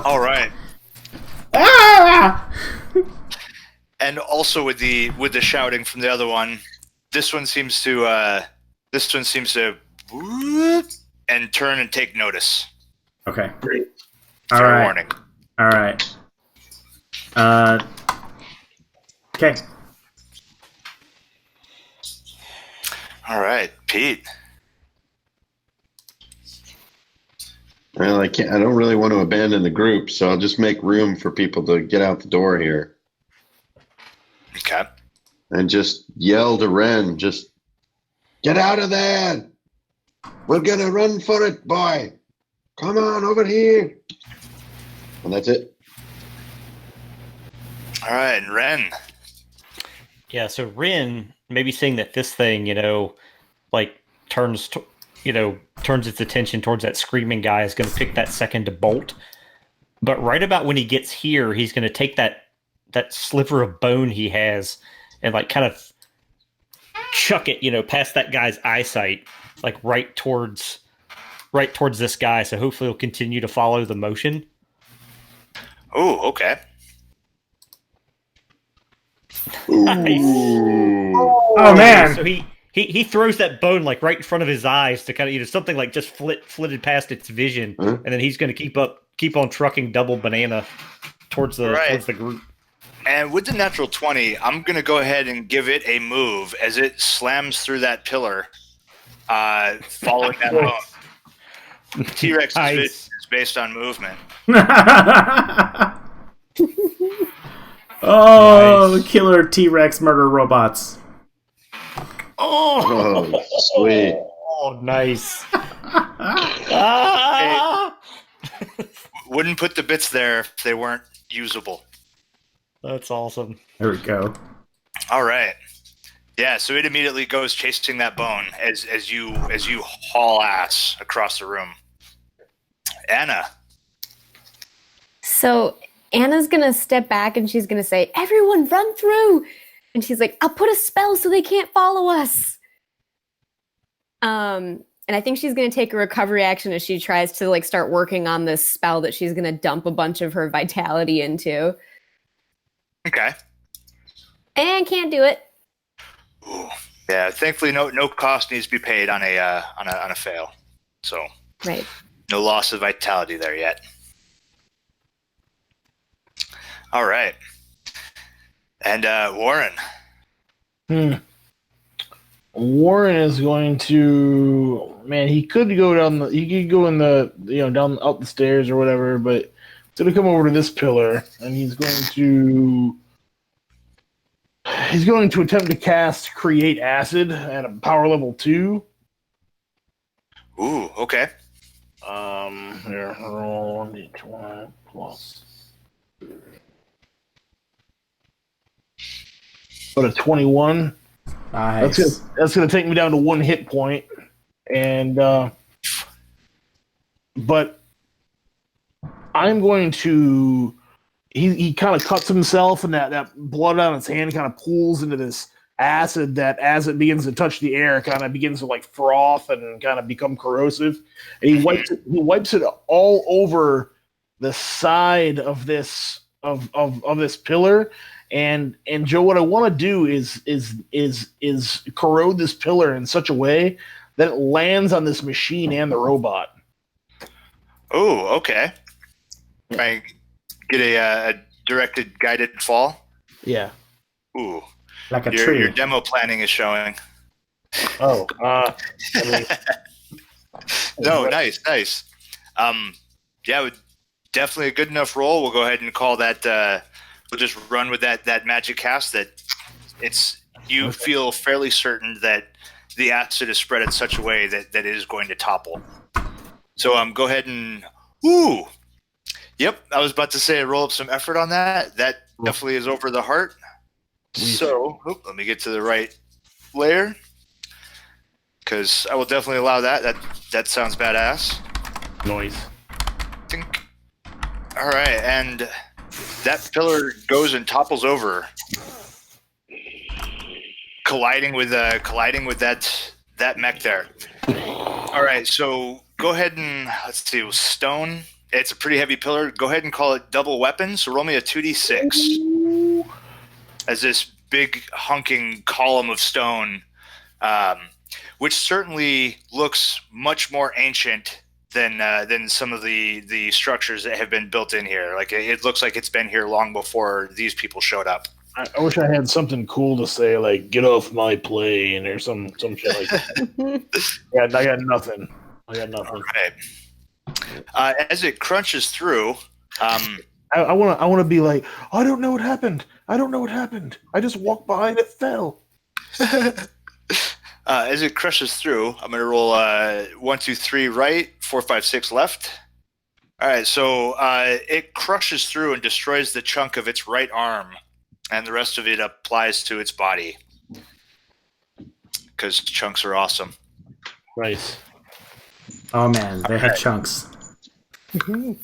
Speaker 2: All right.
Speaker 1: Ah!
Speaker 2: And also with the shouting from the other one, this one seems to whoop, and turn and take notice.
Speaker 1: Okay.
Speaker 6: Great.
Speaker 1: All
Speaker 2: Fair
Speaker 1: right.
Speaker 2: warning.
Speaker 1: All right. Okay.
Speaker 2: All right, Pete.
Speaker 4: Well, I can't. I don't really want to abandon the group, so I'll just make room for people to get out the door here
Speaker 2: Okay.
Speaker 4: and just yell to Ren, just get out of there. We're gonna run for it, boy. Come on over here. And that's it.
Speaker 2: All right, and Ren.
Speaker 3: Yeah, so Rin maybe seeing that this thing, like turns its attention towards that screaming guy, is going to pick that second to bolt. But right about when he gets here, he's going to take that sliver of bone he has and like kind of chuck it, past that guy's eyesight, like right towards this guy. So hopefully he'll continue to follow the motion.
Speaker 2: Oh, okay.
Speaker 3: Nice.
Speaker 1: Oh, man.
Speaker 3: So he throws that bone like right in front of his eyes to kind of something like just flitted past its vision,
Speaker 4: Huh?
Speaker 3: and then he's going to keep on trucking double banana towards the group.
Speaker 2: And with the natural 20, I'm going to go ahead and give it a move as it slams through that pillar, following that bone. T-Rex's
Speaker 3: Nice.
Speaker 2: vision is based on movement.
Speaker 1: Oh,
Speaker 3: Nice.
Speaker 1: killer T-Rex murder robots.
Speaker 4: Oh, sweet.
Speaker 3: Oh, nice. Ah!
Speaker 2: Wouldn't put the bits there if they weren't usable.
Speaker 3: That's awesome.
Speaker 1: There we go.
Speaker 2: All right. Yeah, so it immediately goes chasing that bone as you haul ass across the room. Anna.
Speaker 5: So Anna's gonna step back and she's gonna say, "Everyone, run through!" And she's like, "I'll put a spell so they can't follow us." And I think she's gonna take a recovery action as she tries to like start working on this spell that she's gonna dump a bunch of her vitality into,
Speaker 2: Okay.
Speaker 5: and can't do it.
Speaker 2: Ooh. Yeah, thankfully no cost needs to be paid on a fail. So
Speaker 5: Right.
Speaker 2: no loss of vitality there yet. All right. And Warren.
Speaker 6: Warren is going to, man, he could go in the, down up the stairs or whatever, but he's going to come over to this pillar and he's going to attempt to cast Create Acid at a power level 2.
Speaker 2: Ooh, okay.
Speaker 6: Here, roll 1d20 plus. But a 21.
Speaker 1: Nice.
Speaker 6: That's gonna take me down to 1 hit point, and but I'm going to. He kind of cuts himself, and that blood on his hand kind of pools into this acid that, as it begins to touch the air, kind of begins to like froth and kind of become corrosive. And he wipes it all over the side of this this pillar. And Joe, what I want to do is corrode this pillar in such a way that it lands on this machine and the robot.
Speaker 2: Oh, okay. I get directed guided fall.
Speaker 6: Yeah.
Speaker 2: Ooh,
Speaker 1: Like a
Speaker 2: your
Speaker 1: tree.
Speaker 2: demo planning is showing.
Speaker 6: Oh, I mean,
Speaker 2: No, nice. Yeah, definitely a good enough roll. We'll go ahead and call that. We'll just run with that magic cast. That you feel fairly certain that the acid is spread in such a way that it is going to topple. So go ahead and Yep, I was about to say roll up some effort on that. That definitely is over the heart. So let me get to the right layer, because I will definitely allow that. That sounds badass.
Speaker 6: noise.
Speaker 2: Think. All right, and that pillar goes and topples over, colliding with that mech there. All right, so go ahead and let's see. Stone. It's a pretty heavy pillar. Go ahead and call it double weapon. So roll me a 2d6 as this big hunking column of stone, which certainly looks much more ancient than some of the structures that have been built in here. Like it looks like it's been here long before these people showed up.
Speaker 6: I wish I had something cool to say, like "get off my plane" or some shit like that. Yeah, I got nothing.
Speaker 2: Right. As it crunches through,
Speaker 6: I want to be like, I don't know what happened. I just walked by and it fell.
Speaker 2: as it crushes through, I'm going to roll 1, 2, 3 right, 4, 5, 6 left. All right, so it crushes through and destroys the chunk of its right arm, and the rest of it applies to its body, because chunks are awesome.
Speaker 6: Nice.
Speaker 1: Oh man, they had chunks.
Speaker 2: Of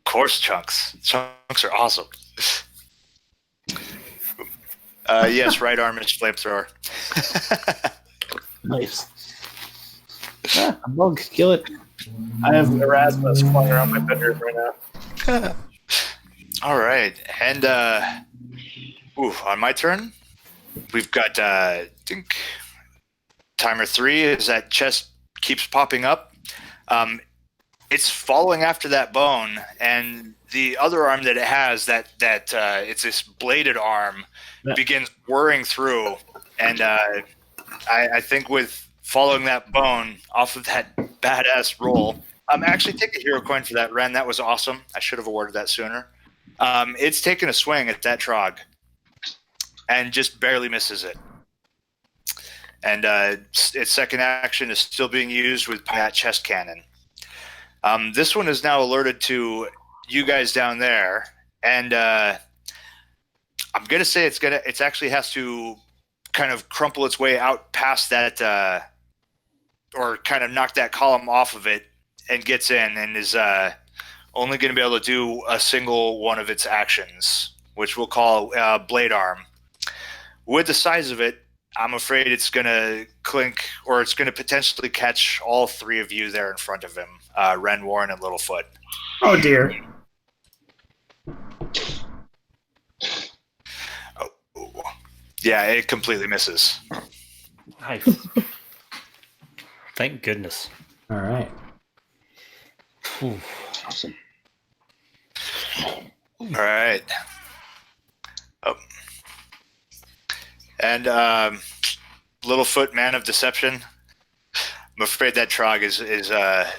Speaker 2: course, chunks. Chunks are awesome. Yes, right arm is flamethrower.
Speaker 6: Nice. A bug, kill it. I have Erasmus flying around my bedroom right now.
Speaker 2: All right, and on my turn, we've got I think timer 3 as that chest keeps popping up. It's following after that bone, and the other arm that it has, that it's this bladed arm, begins whirring through, and I think with following that bone off of that badass roll, actually take a hero coin for that, Ren. That was awesome. I should have awarded that sooner. It's taking a swing at that Trog and just barely misses it. And its second action is still being used with that chest cannon. This one is now alerted to you guys down there, and I'm gonna say it actually has to kind of crumple its way out past that, or kind of knock that column off of it, and gets in, and is only going to be able to do a single one of its actions, which we'll call blade arm. With the size of it, I'm afraid it's going to clink, or it's going to potentially catch all 3 of you there in front of him, Ren, Warren, and Littlefoot.
Speaker 1: Oh dear.
Speaker 2: Oh. Yeah, it completely misses.
Speaker 3: Nice. Thank goodness.
Speaker 1: All right.
Speaker 3: Ooh.
Speaker 4: Awesome.
Speaker 2: All right. Oh. And Littlefoot, Man of Deception. I'm afraid that Trog is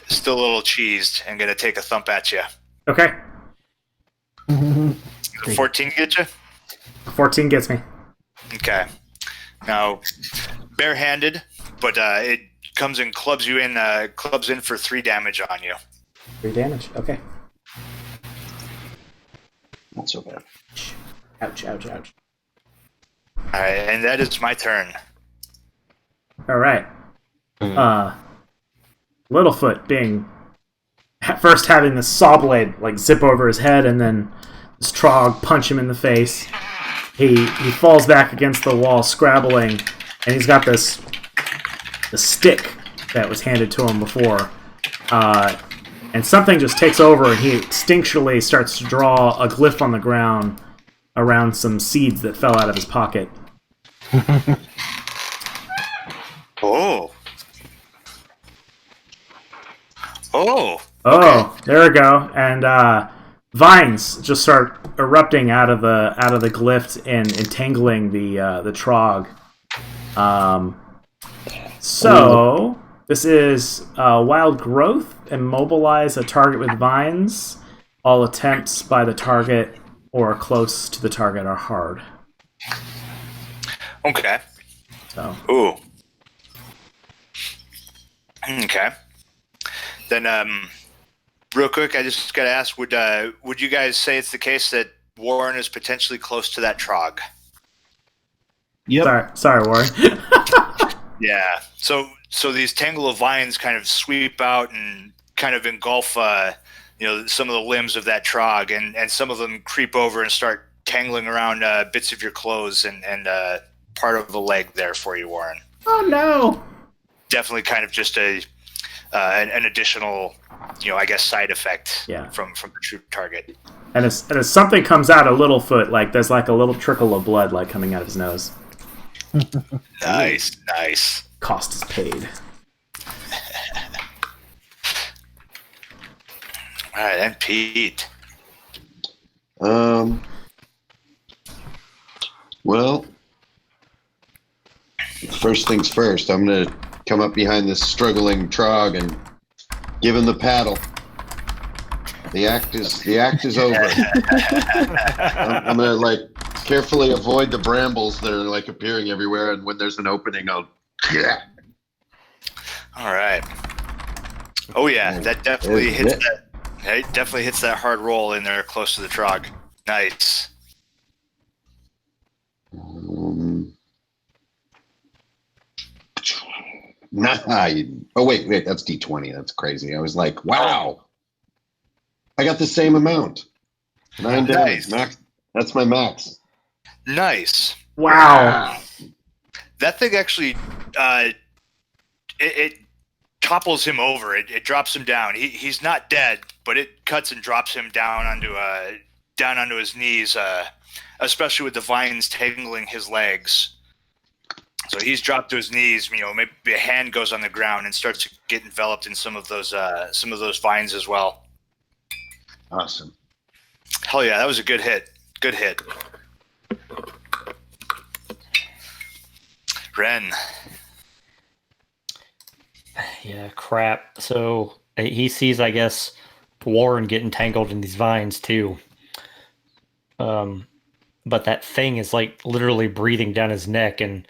Speaker 2: still a little cheesed and going to take a thump at you.
Speaker 1: Okay.
Speaker 2: 14 get you?
Speaker 1: 14 gets me.
Speaker 2: Okay. Now, barehanded, but it comes and clubs in for 3 damage on you.
Speaker 1: 3 damage. Okay.
Speaker 4: Not so bad.
Speaker 1: Ouch, ouch, ouch.
Speaker 2: All right, and that is my turn.
Speaker 1: All right. Littlefoot being first having the saw blade like zip over his head, and then this Trog punch him in the face. He falls back against the wall, scrabbling, and he's got the stick that was handed to him before. And something just takes over, and he instinctually starts to draw a glyph on the ground around some seeds that fell out of his pocket.
Speaker 2: Oh.
Speaker 1: Oh, there we go. And vines just start erupting out of the glyph and entangling the Trog. So this is wild growth. Immobilize a target with vines. All attempts by the target or close to the target are hard.
Speaker 2: Okay.
Speaker 1: So.
Speaker 2: Ooh. Okay. Then, real quick, I just got to ask: would you guys say it's the case that Warren is potentially close to that Trog?
Speaker 6: Yep.
Speaker 1: Sorry, Warren.
Speaker 2: Yeah. So these tangle of vines kind of sweep out and kind of engulf, some of the limbs of that Trog, and some of them creep over and start tangling around bits of your clothes and part of the leg there for you, Warren.
Speaker 1: Oh no!
Speaker 2: Definitely, kind of just an additional, I guess, side effect from the true target.
Speaker 1: And as something comes out of Littlefoot, like there's like a little trickle of blood like coming out of his nose.
Speaker 2: Nice.
Speaker 1: Cost is paid.
Speaker 2: All right, and Pete.
Speaker 4: Well, first things first. I'm gonna come up behind this struggling Trog and give him the paddle. The act is over. I'm gonna like carefully avoid the brambles that are like appearing everywhere, and when there's an opening, I'll. Yeah.
Speaker 2: All right. Oh yeah, that definitely hits that. It definitely hits that hard roll in there close to the Trog. Nice.
Speaker 4: Oh wait, that's D20. That's crazy. I was like, wow. I got the same amount. 9 damage. Max. That's my max.
Speaker 2: Nice.
Speaker 1: Wow.
Speaker 2: That thing actually, it topples him over. It drops him down. He's not dead, but it cuts and drops him down onto his knees, especially with the vines tangling his legs. So he's dropped to his knees. Maybe a hand goes on the ground and starts to get enveloped in some of those vines as well.
Speaker 4: Awesome.
Speaker 2: Hell yeah, that was a good hit. Good hit. Ren.
Speaker 3: Yeah, crap. So he sees, I guess, Warren getting tangled in these vines too. But that thing is like literally breathing down his neck, and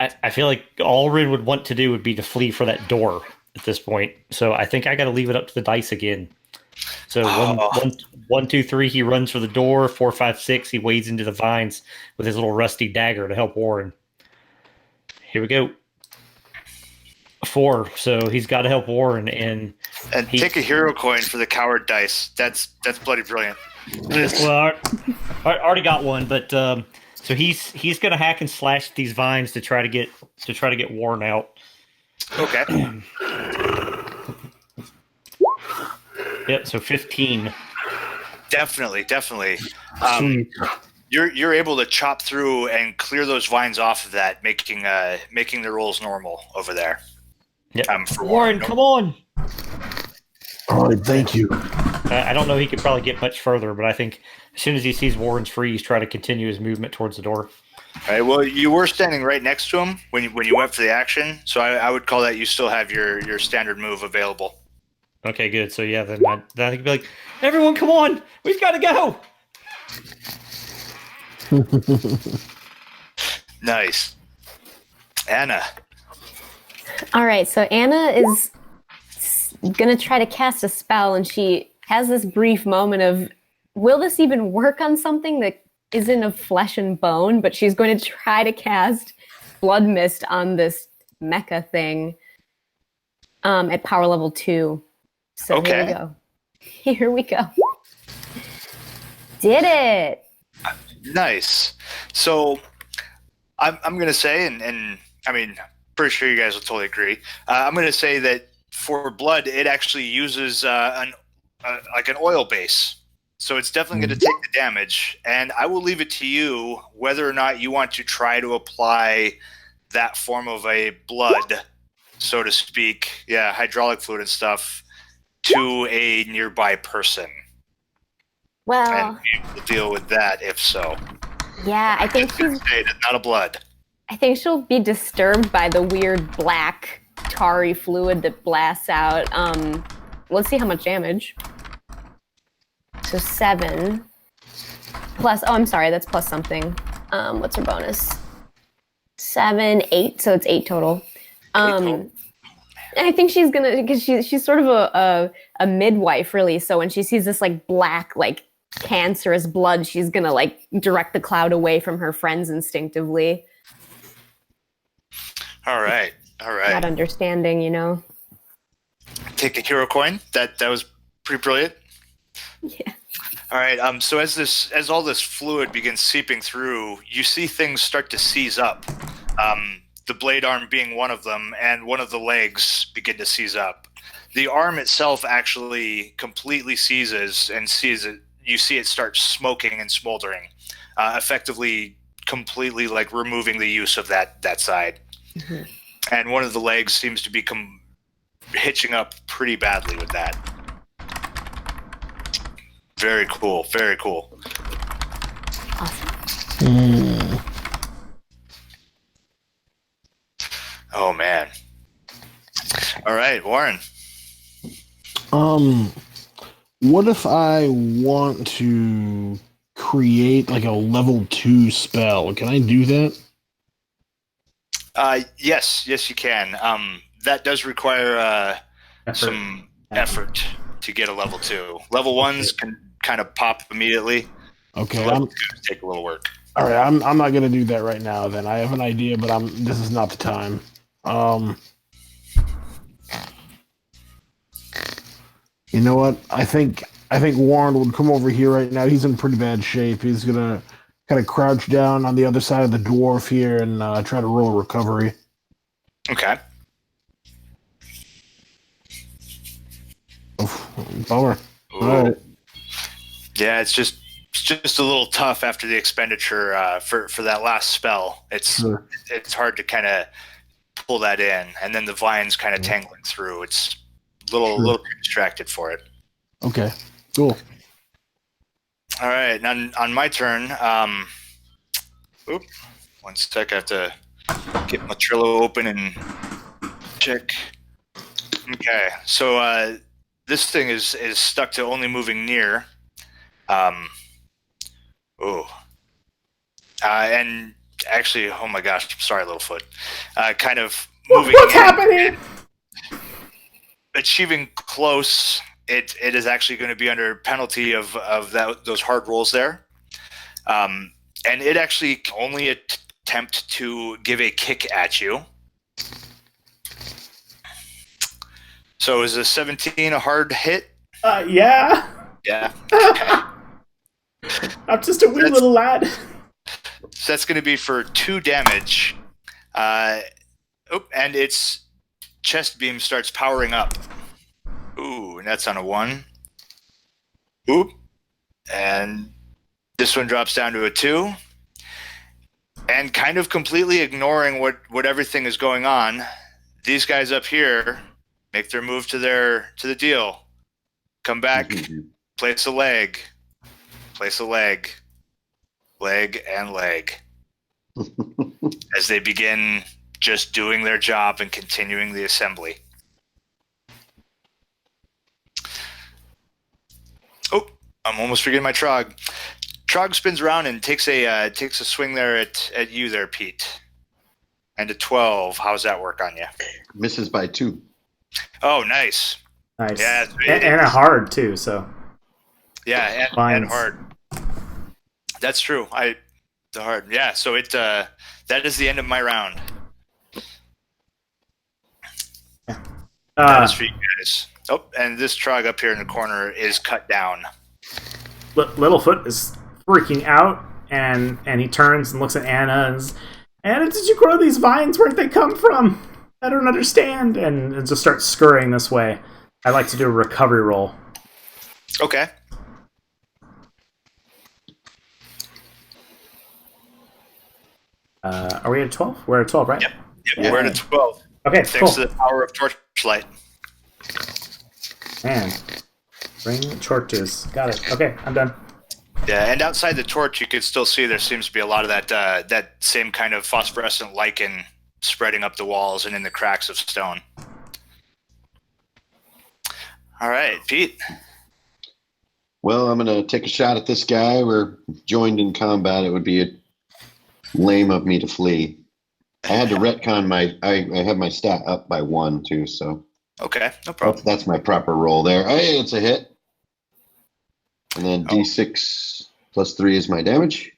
Speaker 3: I feel like all Ren would want to do would be to flee for that door at this point. So I think I got to leave it up to the dice again. So 1, 2, 3, he runs for the door. 4, 5, 6, he wades into the vines with his little rusty dagger to help Warren. Here we go. 4, so he's got to help Warren, and
Speaker 2: take a hero coin for the coward dice. That's bloody brilliant.
Speaker 3: Well, I already got one, but so he's gonna hack and slash these vines to try to get Warren out.
Speaker 2: Okay.
Speaker 3: Yep. So 15.
Speaker 2: Definitely. You're able to chop through and clear those vines off of that, making the rolls normal over there.
Speaker 3: Yep.
Speaker 2: For
Speaker 3: Warren, come on.
Speaker 6: All right, thank you.
Speaker 3: I don't know. He could probably get much further, but I think as soon as he sees Warren's free, he's trying to continue his movement towards the door.
Speaker 2: All right. Well, you were standing right next to him when you went for the action, so I would call that you still have your standard move available.
Speaker 3: Okay, good. So yeah, then I think he'd be like, everyone, come on, we've got to go.
Speaker 2: Nice. Anna.
Speaker 5: All right, so Anna is gonna try to cast a spell, and she has this brief moment of, will this even work on something that isn't of flesh and bone? But she's going to try to cast Blood Mist on this mecha thing at power level 2. So
Speaker 2: okay.
Speaker 5: Here we go. Did it.
Speaker 2: Nice. So I'm going to say, and I mean, pretty sure you guys will totally agree. I'm going to say that for blood, it actually uses like an oil base. So it's definitely going to take the damage. And I will leave it to you whether or not you want to try to apply that form of a blood, so to speak. Yeah, hydraulic fluid and stuff to a nearby person.
Speaker 5: Well,
Speaker 2: And we'll deal with that if so.
Speaker 5: yeah, I think she's.
Speaker 2: Not a blood.
Speaker 5: I think she'll be disturbed by the weird black tarry fluid that blasts out. Let's see how much damage. So 7 plus. Oh, I'm sorry, that's plus something. What's her bonus? 7, 8. So it's 8 total. And I think she's gonna, because she's sort of a midwife, really. So when she sees this like black, like cancerous blood, she's gonna like direct the cloud away from her friends instinctively.
Speaker 2: All right.
Speaker 5: Not understanding, you know.
Speaker 2: Take a hero coin. That was pretty brilliant.
Speaker 5: Yeah.
Speaker 2: All right. So as all this fluid begins seeping through, you see things start to seize up. The blade arm being one of them, and one of the legs begin to seize up. The arm itself actually completely seizes and you see it start smoking and smoldering, effectively completely like removing the use of that side. Mm-hmm. And one of the legs seems to be hitching up pretty badly with that. Very cool. Very cool.
Speaker 5: Awesome.
Speaker 2: Oh man. All right, Warren.
Speaker 6: What if I want to create like a level 2 spell? Can I do that?
Speaker 2: Yes, you can. That does require some effort to get a level 2. Level 1s can kind of pop immediately.
Speaker 6: Okay,
Speaker 2: Level 2s take a little work.
Speaker 6: All right, I'm not gonna do that right now. Then I have an idea, but this is not the time. You know what? I think Warren would come over here right now. He's in pretty bad shape. He's gonna kind of crouch down on the other side of the dwarf here and try to roll a recovery.
Speaker 2: Okay.
Speaker 6: Oof, bummer.
Speaker 2: Ooh.
Speaker 6: All right.
Speaker 2: Yeah, it's just a little tough after the expenditure for that last spell. It's hard to kind of pull that in, and then the vines kind of tangling through. It's a little distracted for it.
Speaker 6: Okay, cool.
Speaker 2: All right, on my turn. One sec. I have to get my Trello open and check. Okay, so this thing is stuck to only moving near. And actually, oh my gosh, I'm sorry, Littlefoot. Kind of moving.
Speaker 1: What's happening?
Speaker 2: Achieving close, it is actually going to be under penalty of those hard rolls there. And it actually can only attempt to give a kick at you. So is a 17 a hard hit?
Speaker 1: Yeah.
Speaker 2: Yeah. Okay.
Speaker 1: I'm just a wee little lad.
Speaker 2: So that's going to be for 2 damage. And its chest beam starts powering up. Ooh, and that's on a 1. Oop. And this one drops down to a 2. And kind of completely ignoring what everything is going on, these guys up here make their move to the deal. Come back, place a leg, leg and leg. As they begin just doing their job and continuing the assembly. Oh, I'm almost forgetting my Trog. Trog spins around and takes a swing there at you there, Pete. And a 12. How's that work on you?
Speaker 4: Misses by 2.
Speaker 2: Oh, nice.
Speaker 1: Nice.
Speaker 2: Yeah,
Speaker 1: and a hard too. So.
Speaker 2: Yeah, and hard. That's true. The hard. Yeah. So that is the end of my round. That is for you guys. Oh, and this Trog up here in the corner is cut down.
Speaker 1: Littlefoot is freaking out, and he turns and looks at Anna and says, Anna, did you grow these vines? Where'd they come from? I don't understand. And just starts scurrying this way. I like to do a recovery roll.
Speaker 2: Okay.
Speaker 1: Are we at 12? We're at 12, right?
Speaker 2: Yep. We're at a 12.
Speaker 1: Okay,
Speaker 2: Thanks
Speaker 1: cool.
Speaker 2: to the power of torchlight.
Speaker 1: Man. Bring torches. Got it. Okay, I'm done.
Speaker 2: Yeah, and outside the torch, you can still see there seems to be a lot of that same kind of phosphorescent lichen spreading up the walls and in the cracks of stone. All right, Pete.
Speaker 4: Well, I'm going to take a shot at this guy. We're joined in combat. It would be lame of me to flee. I had to retcon I have my stat up by 1 too, so.
Speaker 2: Okay, no problem.
Speaker 4: That's my proper roll there. Hey, it's a hit. And then D6 plus 3 is my damage.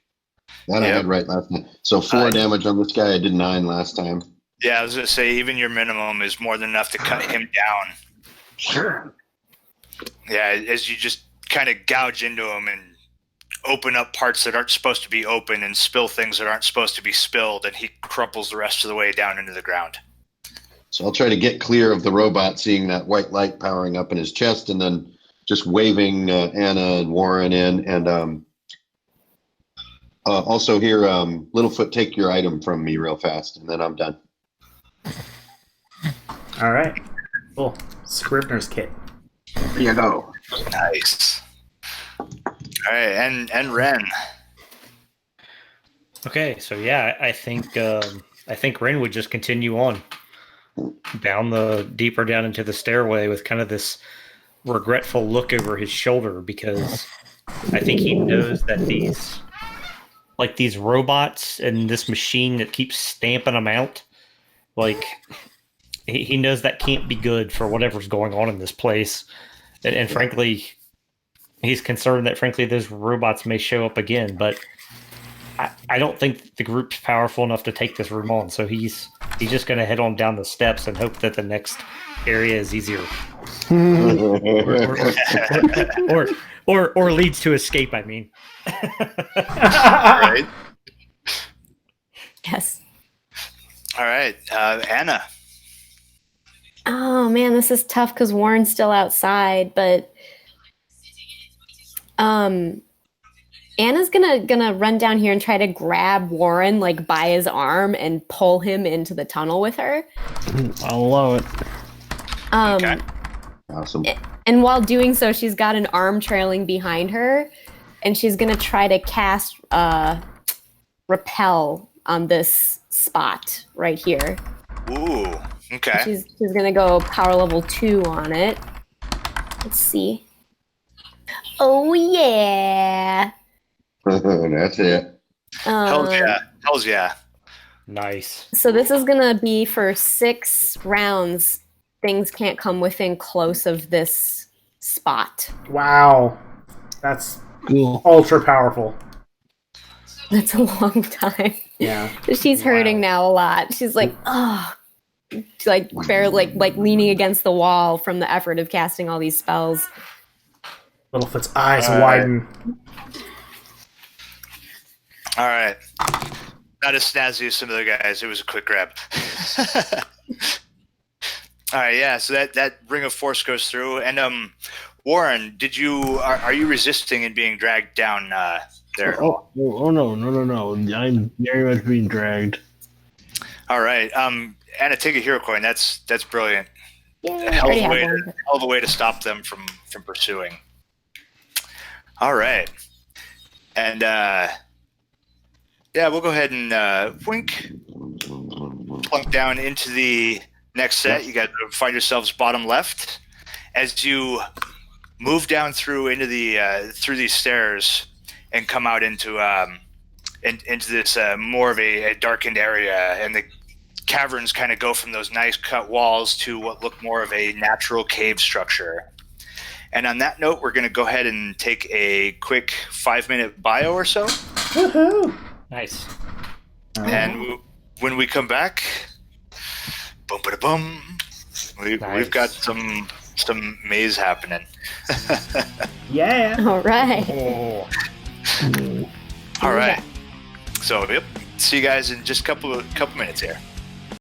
Speaker 4: That I had right last time. So 4 damage on this guy. I did 9 last time.
Speaker 2: Yeah, I was going to say, even your minimum is more than enough to cut him down.
Speaker 4: Sure.
Speaker 2: Yeah, as you just kind of gouge into him and open up parts that aren't supposed to be open and spill things that aren't supposed to be spilled, and he crumples the rest of the way down into the ground.
Speaker 4: So I'll try to get clear of the robot, seeing that white light powering up in his chest, and then just waving Anna and Warren in. And also here, Littlefoot, take your item from me real fast, and then I'm done.
Speaker 1: All right. Cool. Scrivener's kit.
Speaker 4: Here you go.
Speaker 2: Nice. All right, and Ren.
Speaker 3: Okay, so yeah, I think Ren would just continue on deeper down into the stairway with kind of this regretful look over his shoulder, because I think he knows that these robots and this machine that keeps stamping them out, like he knows that can't be good for whatever's going on in this place, and frankly, he's concerned that frankly those robots may show up again, but I don't think the group's powerful enough to take this room on, so he's just going to head on down the steps and hope that the next area is easier, or leads to escape. I mean,
Speaker 2: Right.
Speaker 5: Yes.
Speaker 2: All right, Anna.
Speaker 5: Oh man, this is tough because Warren's still outside, but Anna's gonna run down here and try to grab Warren like by his arm and pull him into the tunnel with her.
Speaker 6: I love it.
Speaker 2: Okay.
Speaker 4: Awesome.
Speaker 5: And while doing so, she's got an arm trailing behind her, and she's gonna try to cast repel on this spot right here.
Speaker 2: Ooh. Okay.
Speaker 5: She's gonna go power level 2 on it. Let's see. Oh yeah.
Speaker 4: That's it.
Speaker 2: Hells yeah. Hells yeah.
Speaker 3: nice.
Speaker 5: So this is gonna be for 6 rounds. Things can't come within close of this spot.
Speaker 1: Wow. That's
Speaker 6: Cool.
Speaker 1: ultra powerful.
Speaker 5: That's a long time.
Speaker 1: Yeah.
Speaker 5: She's hurting now a lot. She's like, oh, she's like barely like leaning against the wall from the effort of casting all these spells.
Speaker 1: Littlefoot's eyes
Speaker 2: All right.
Speaker 1: widen.
Speaker 2: All right. Not as snazzy as some of the guys. It was a quick grab. All right, yeah. So that ring of force goes through, and Warren, are you resisting and being dragged down there?
Speaker 6: Oh no. I'm very much being dragged.
Speaker 2: All right. Anna, take a hero coin. That's brilliant.
Speaker 5: Yeah,
Speaker 2: A hell
Speaker 5: already
Speaker 2: of a
Speaker 5: have
Speaker 2: way
Speaker 5: one.
Speaker 2: to, hell of a way to stop them from pursuing. All right. And yeah, we'll go ahead and plunk down into the next set. You guys find yourselves bottom left. As you move down through into the through these stairs and come out into this more of a darkened area, and the caverns kind of go from those nice cut walls to what look more of a natural cave structure. And on that note, we're going to go ahead and take a quick 5-minute bio or so.
Speaker 1: Woohoo!
Speaker 3: Nice.
Speaker 2: And when we come back, boom, ba bum, we've got some maze happening.
Speaker 1: Yeah.
Speaker 5: All right.
Speaker 3: Oh,
Speaker 2: All right. So, yep. See you guys in just a couple minutes here.